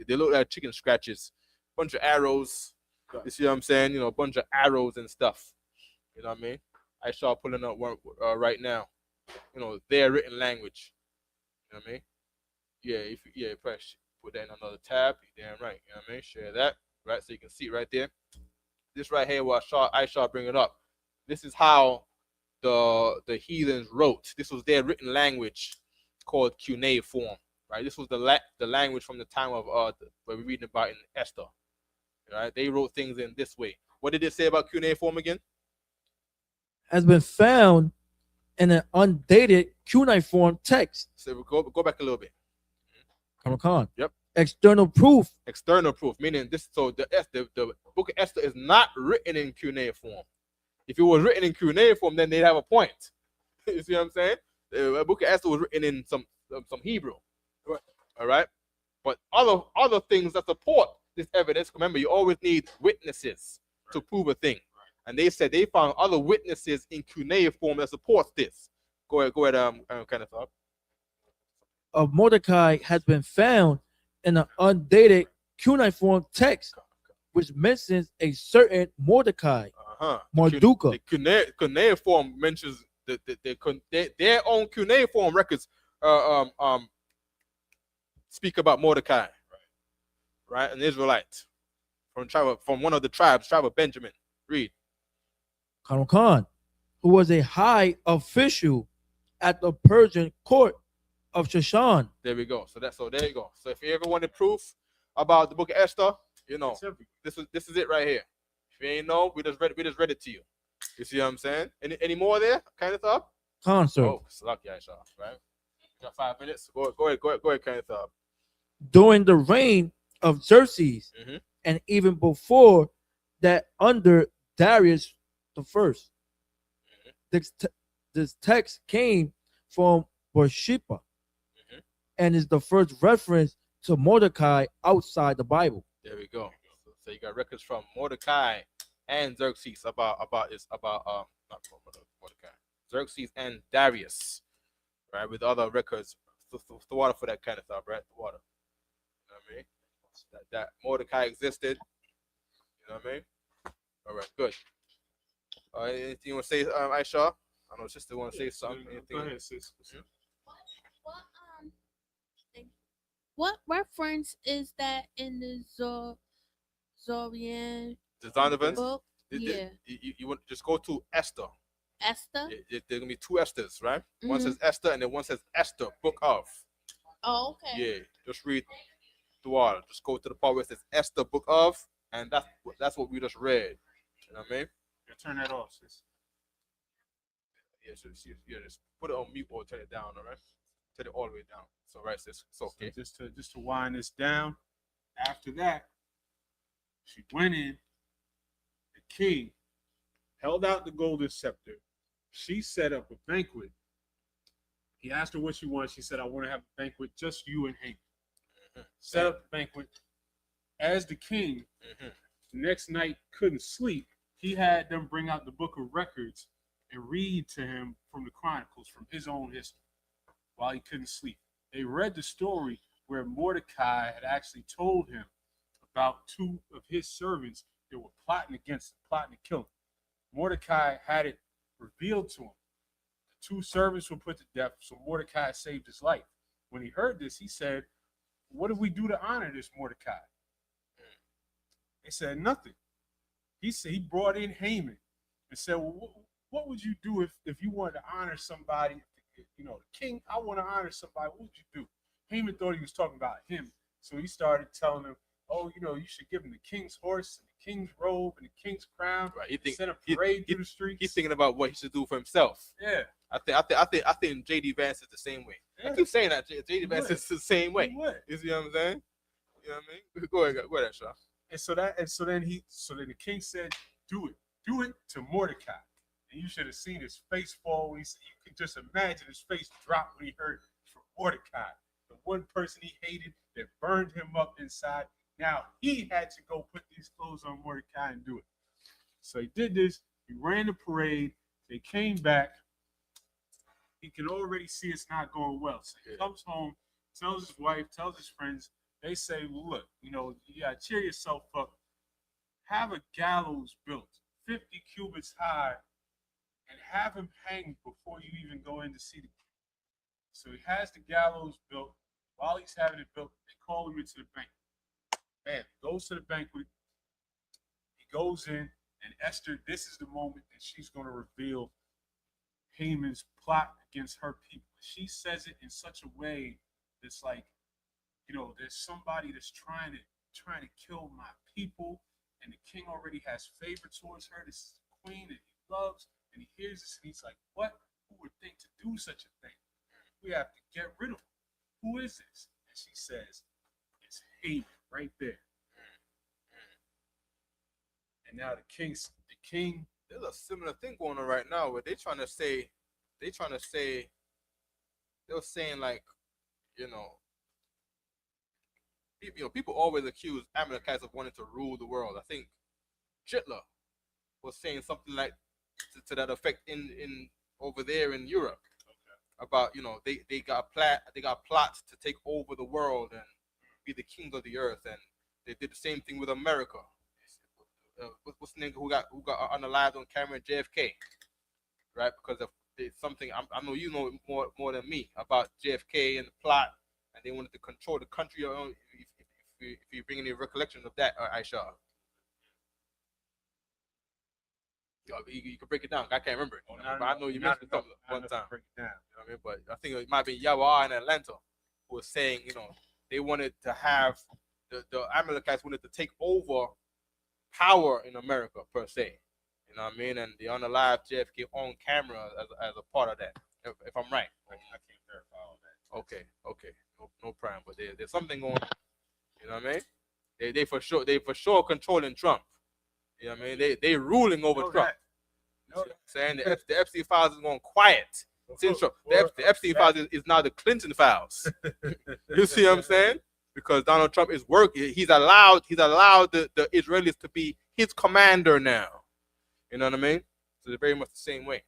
They look like chicken scratches, bunch of arrows. You see what I'm saying? A bunch of arrows and stuff. You know what I mean? I saw pulling up one right now. Their written language. You know what I mean? Yeah, press put that in another tab. You're damn right. You know what I mean? Share that, right? So you can see it right there. This right here, what I shall bring it up. This is how the heathens wrote. This was their written language called cuneiform, right? This was the language from the time of what we're reading about in Esther. Right? They wrote things in this way. What did it say about cuneiform again? Has been found in an undated cuneiform text. So we go back a little bit. Come on. Yep. External proof. External proof, meaning this. So the book of Esther is not written in cuneiform. If it was written in cuneiform, then they'd have a point. You see what I'm saying? The book of Esther was written in some Hebrew. All right. But other things that support this evidence. Remember, you always need witnesses to prove a thing. And they said they found other witnesses in cuneiform that supports this. Go ahead, kind of thought. Of Mordecai has been found in an undated cuneiform text, which mentions a certain Mordecai, Marduka. The cuneiform mentions their own cuneiform records speak about Mordecai, right? An Israelite from one of the tribes, tribe of Benjamin. Read. Khan, who was a high official at the Persian court of Shushan. There we go. So there you go. So if you ever wanted proof about the book of Esther, this is it right here. If you ain't know, we just read it to you. You see what I'm saying? Any more there? Kind of thought? Khan, sir. Oh, it's lucky, Aisha, right? You got 5 minutes. Go ahead, kind of thought. During the reign of Xerxes, and even before that, under Darius the First, this text came from Bathsheba, and is the first reference to Mordecai outside the Bible. There we go. So you got records from Mordecai and Xerxes about not Mordecai, Xerxes and Darius, right? With other records, the water for that kind of stuff, right? The water. You know what I mean? That Mordecai existed. You know what I mean? All right, good. Anything you want to say, Aisha? I know sister want to say something. Go ahead, sis. What reference is that in the Zorian book? Yeah. You want to just go to Esther. Esther? There's going to be two Esthers, right? One says Esther and then one says Esther, book of. Oh, okay. Yeah, just read through all. Just go to the part where it says Esther, book of, and that's what we just read. You know what I mean? Yeah, turn that off, sis. Yeah, just put it on mute or turn it down, all right? Turn it all the way down. So, right, sis, it's okay. So just to wind this down, after that, she went in, the king held out the golden scepter. She set up a banquet. He asked her what she wanted. She said, I want to have a banquet, just you and Haman. Set up the banquet. As the king, the next night couldn't sleep, he had them bring out the book of records and read to him from the chronicles, from his own history, while he couldn't sleep. They read the story where Mordecai had actually told him about two of his servants that were plotting against him, plotting to kill him. Mordecai had it revealed to him. The two servants were put to death, so Mordecai saved his life. When he heard this, he said, what did we do to honor this Mordecai? They said, nothing. He said, he brought in Haman and said, well, what would you do if you wanted to honor somebody? The king, I want to honor somebody. What would you do? Haman thought he was talking about him, so he started telling him, "Oh, you should give him the king's horse and the king's robe and the king's crown. Right. He Set a parade through the streets." He's thinking about what he should do for himself. Yeah. I think JD Vance is the same way. Yeah. I keep saying that JD Vance is the same way. He would. You see what I'm saying? You know what I mean? Go ahead, Shaw. And so then the king said, do it to Mordecai. And you should have seen his face fall when he said, you could just imagine his face drop when he heard from Mordecai, the one person he hated that burned him up inside. Now he had to go put these clothes on Mordecai and do it. So he did this. He ran the parade. They came back. He can already see it's not going well. So he comes home, tells his wife, tells his friends. They say, well, look, you gotta cheer yourself up. Have a gallows built 50 cubits high and have him hang before you even go in to see the king. So he has the gallows built. While he's having it built, they call him into the banquet. And he goes to the banquet. He goes in, and Esther, this is the moment that she's going to reveal Haman's plot against her people. She says it in such a way that's like, there's somebody that's trying to kill my people, and the king already has favor towards her. This is the queen that he loves, and he hears this, and he's like, what? Who would think to do such a thing? We have to get rid of him. Who is this? And she says, it's Haman right there. And now the king, there's a similar thing going on right now where they were saying like, people always accuse Amalekites of wanting to rule the world. I think Hitler was saying something like to that effect in over there in Europe. About they got plots to take over the world and be the king of the earth, and they did the same thing with America. What's the name who got unalived on camera? JFK, right? Because of something I know you know more than me about JFK and the plot, and they wanted to control the country. If you bring any recollection of that, Aisha. You can break it down. I can't remember it. But I know you mentioned something one time. Break it down. You know what I mean? But I think it might be Yawa in Atlanta who was saying, they wanted to have the Amalekites wanted to take over power in America per se. You know what I mean? And the unalived JFK on camera as a part of that. If I'm right. I can't verify all that. Okay. No problem. But there's something going on. You know what I mean? They for sure controlling Trump. You know what I mean? They ruling over Trump. Saying the Epstein files is going quiet since Trump. The Epstein files is now the Clinton files. You see what I'm saying? Because Donald Trump is working. He's allowed the Israelis to be his commander now. You know what I mean? So they're very much the same way.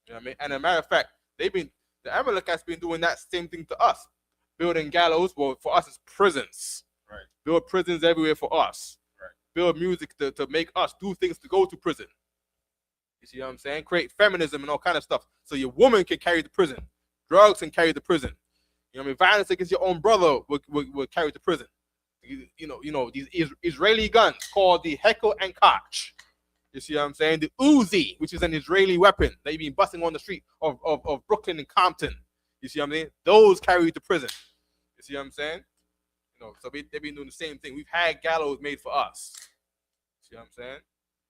You know what I mean? And as a matter of fact, the Amalekites been doing that same thing to us, building gallows. Well, for us, it's prisons. Right. Build prisons everywhere for us. Build music to make us do things to go to prison. You see what I'm saying? Create feminism and all kind of stuff. So your woman can carry the prison. Drugs can carry the prison. You know what I mean? Violence against your own brother will carry the prison. These Israeli guns called the Heckle and Koch. You see what I'm saying? The Uzi, which is an Israeli weapon that you've been busting on the street of Brooklyn and Compton. You see what I'm saying? Those carry to prison. You see what I'm saying? So they've been doing the same thing. We've had gallows made for us. See what I'm saying?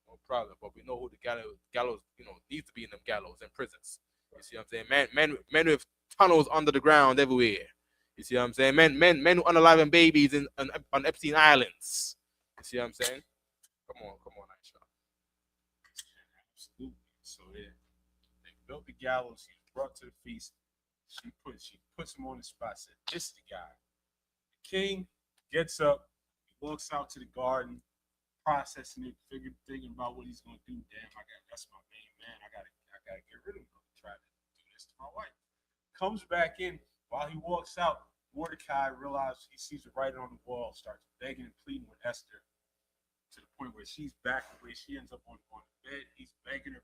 No problem. But we know who the gallows needs to be in them gallows and prisons. You see what I'm saying? Men with tunnels under the ground everywhere. You see what I'm saying? Men who unaliving babies on Epstein Islands. You see what I'm saying? Come on, Aisha. Absolutely. So they built the gallows. He was brought to the feast. She puts him on the spot. Said, "This is the guy." King gets up, he walks out to the garden, processing it, thinking about what he's gonna do. Damn, that's my main man. I gotta get rid of him. Try to do this to my wife. Comes back in. While he walks out, Mordecai realizes he sees the writing on the wall, starts begging and pleading with Esther to the point where she's back away. She ends up on the bed. He's begging her.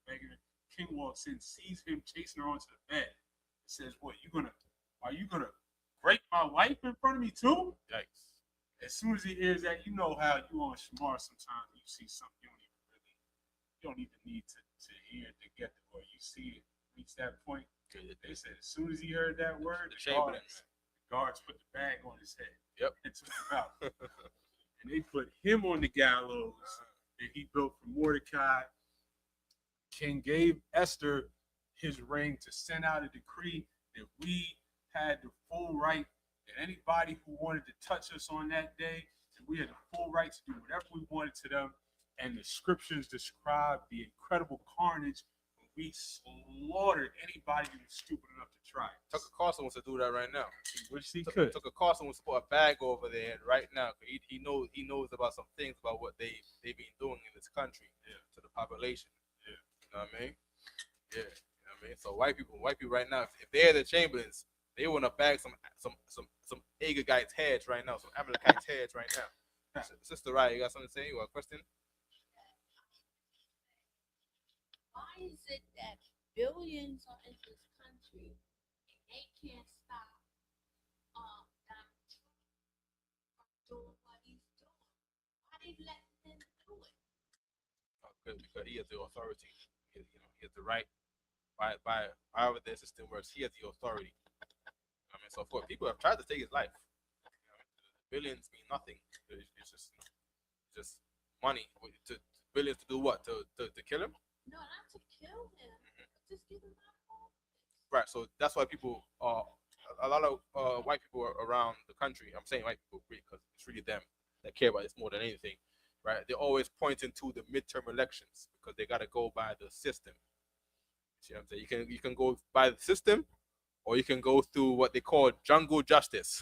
King walks in, sees him chasing her onto the bed. Says, "What? Are you gonna break my wife in front of me too?" Yikes. As soon as he hears that, you know how you on Shamar sometimes you see something you don't even need to hear to get the, or you see it reach that point. They said as soon as he heard that word, the guards put the bag on his head. Yep. And took him out. And they put him on the gallows that he built for Mordecai. King gave Esther his ring to send out a decree that we had the full right, that anybody who wanted to touch us on that day, that we had the full right to do whatever we wanted to them. And the scriptures describe the incredible carnage when we slaughtered anybody who was stupid enough to try it. Tucker Carlson wants to do that right now. He wished he could. Tucker Carlson wants to put a bag over there right now. He knows about some things about what they've been doing in this country to the population. Yeah. You know what I mean? Yeah. You know what I mean? So white people right now, if they're the Chamberlains, they want to bag some Agagite heads right now, some Amalekite heads right now. Sister Raya, you got something to say? You got a question? Why is it that billions are in this country and they can't stop Donald Trump from doing what he's doing? Why they letting him do it? Because he has the authority. He has the right. By however the system works, he has the authority. I mean, so for people have tried to take his life. Billions mean nothing. It's just money. Billions to do what? To kill him? No, not to kill him. Just give him out of office. Right. So that's why people a lot of white people are around the country. I'm saying white people because it's really them that care about this more than anything. Right? They're always pointing to the midterm elections because they got to go by the system. See what I'm saying? You can go by the system, or you can go through what they call jungle justice,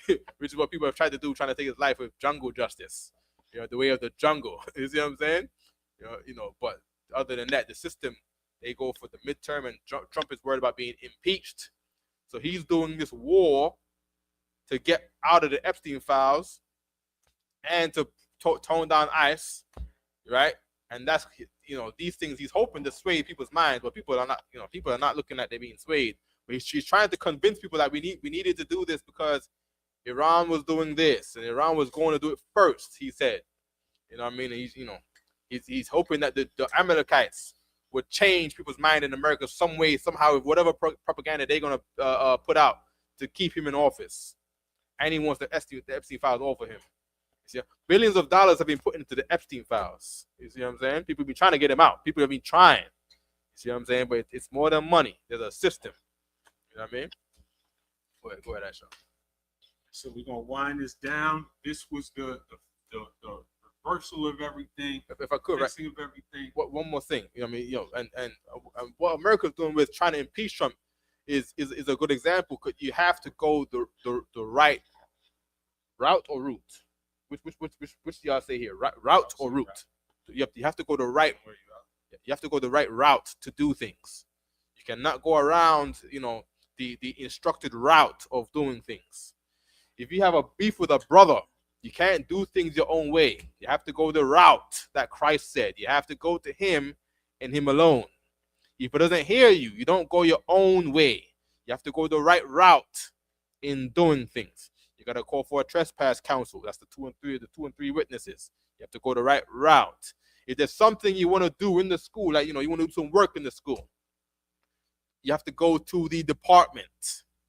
which is what people have tried to do, trying to take his life with jungle justice. The way of the jungle. You see what I'm saying? But other than that, the system, they go for the midterm, and Trump is worried about being impeached. So he's doing this war to get out of the Epstein files and to tone down ICE, right? And that's, these things he's hoping to sway people's minds, but people are not looking at they being swayed. But he's trying to convince people that we needed to do this because Iran was doing this and Iran was going to do it first, he said. You know what I mean? And he's hoping that the Amalekites would change people's mind in America some way, somehow, with whatever propaganda they're going to put out to keep him in office. And he wants the Epstein files all for him. You see, billions of dollars have been put into the Epstein files. You see what I'm saying? People have been trying to get him out. People have been trying. You see what I'm saying? But it's more than money. There's a system. You know what I mean? Go ahead, Asha. So we're gonna wind this down. This was the reversal of everything. If I could, right? Of everything. One more thing, you know what I mean? And what America's doing with trying to impeach Trump is a good example. Because you have to go the right route or route. Which do y'all say here? Route or route? You have to go the right. You have to go the right route to do things. You cannot go around, the instructed route of doing things. If you have a beef with a brother, you can't do things your own way. You have to go the route that Christ said. You have to go to him and him alone. If he doesn't hear you, you don't go your own way. You have to go the right route in doing things. You got to call for a trespass counsel. That's the two and three witnesses. You have to go the right route. If there's something you want to do in the school, like, you want to do some work in the school, you have to go to the department.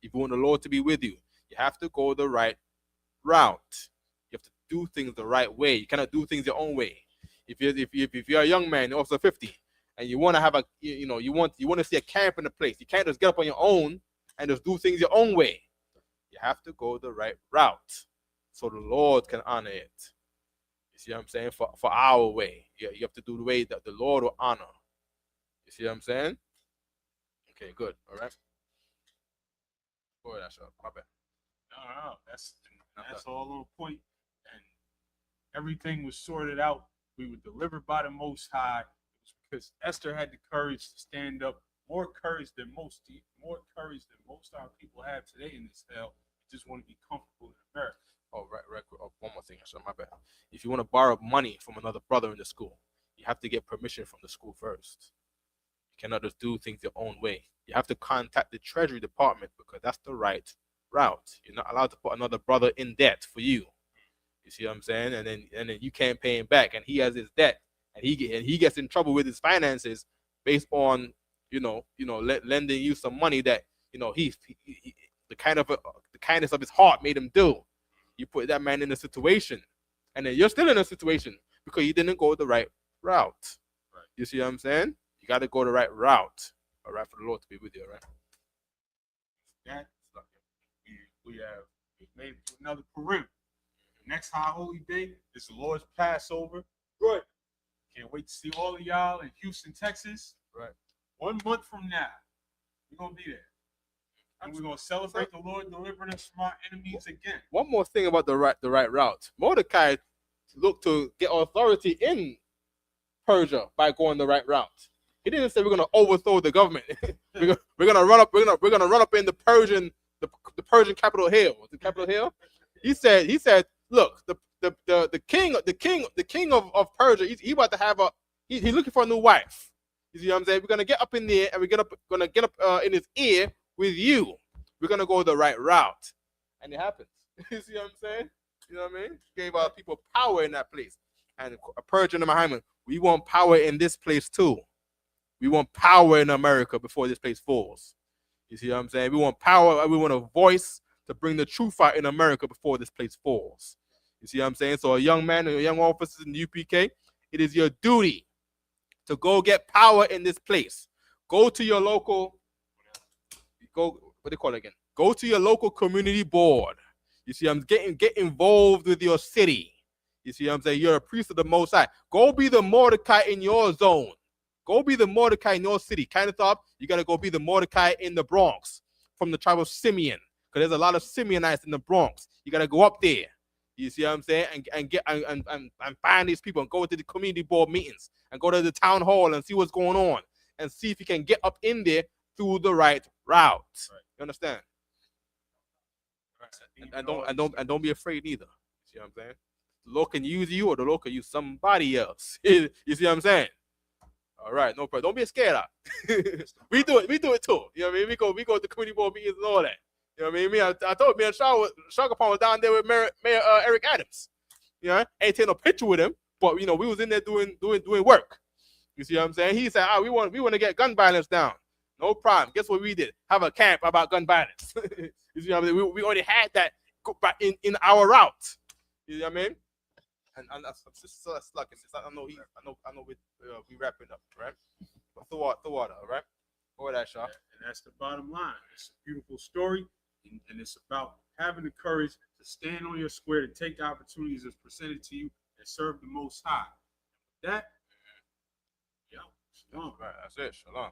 If you want the Lord to be with you, you have to go the right route. You have to do things the right way. You cannot do things your own way. If you're a young man, you're also 50, and you want to have you want to see a camp in the place, you can't just get up on your own and just do things your own way. You have to go the right route so the Lord can honor it. You see what I'm saying? For our way. You have to do the way that the Lord will honor. You see what I'm saying? Okay, good. All right. Go ahead, Asha. My bad. No, that's all on point. And everything was sorted out. We were delivered by the Most High. It was because Esther had the courage to stand up. More courage than most our people have today in this hell. They just want to be comfortable in America. Oh, right. Oh, one more thing, Asha. My bad. If you want to borrow money from another brother in the school, you have to get permission from the school first. You cannot just do things your own way. You have to contact the Treasury Department because that's the right route. You're not allowed to put another brother in debt for you. You see what I'm saying? And then you can't pay him back, and he has his debt, and he gets in trouble with his finances based on lending you some money that he the kind of kindness of his heart made him do. You put that man in a situation, and then you're still in a situation because you didn't go the right route. Right. You see what I'm saying? You got to go the right route. All right, for the Lord to be with you. All right. That we have made it to another Purim. The next high holy day is the Lord's Passover. Right. Can't wait to see all of y'all in Houston, Texas. Right. 1 month from now, we're gonna be there. And we're gonna celebrate the Lord delivering us from our enemies again. One more thing about the right route. Mordecai looked to get authority in Persia by going the right route. He didn't say we're gonna overthrow the government. we're gonna run up in the Persian capital hill. The capital hill. He said, look, the king of Persia, he about to have he's looking for a new wife. You see what I'm saying? We're gonna get up in there and gonna get up in his ear with you. We're gonna go the right route, and it happens. You see what I'm saying? You know what I mean? Gave our people power in that place, and Persia and Muhammad. We want power in this place too. We want power in America before this place falls. You see what I'm saying? We want power. We want a voice to bring the truth out in America before this place falls. You see what I'm saying? So a young man and a young officer in the UPK, it is your duty to go get power in this place. Go to your local, what do they call it again? Go to your local community board. You see, get involved with your city. You see what I'm saying? You're a priest of the Most High. Go be the Mordecai in your zone. Go be the Mordecai in your city. Kind of thought you gotta go be the Mordecai in the Bronx from the tribe of Simeon, because there's a lot of Simeonites in the Bronx. You gotta go up there. You see what I'm saying? And find these people and go to the community board meetings and go to the town hall and see what's going on and see if you can get up in there through the right route. Right. You understand? Right. And don't be afraid either. You see what I'm saying? The Lord can use you, or the Lord can use somebody else. You see what I'm saying? All right, no problem. Don't be scared of. We do it too. You know what I mean? We go to community board meetings and all that. You know what I mean? I told me and Shaka was down there with Mayor Eric Adams. You know, ain't taking no picture with him, but you know, we was in there doing work. You see what I'm saying? He said, we want to get gun violence down. No problem. Guess what we did? Have a camp about gun violence. You see what I mean? We already had that in our route. You know what I mean? And that's slugging. I know we wrapping up, right? But the water, all right? Or that shot. And that's the bottom line. It's a beautiful story, and it's about having the courage to stand on your square, to take the opportunities that's presented to you, and serve the Most High. That, shalom. Right, that's it. Shalom.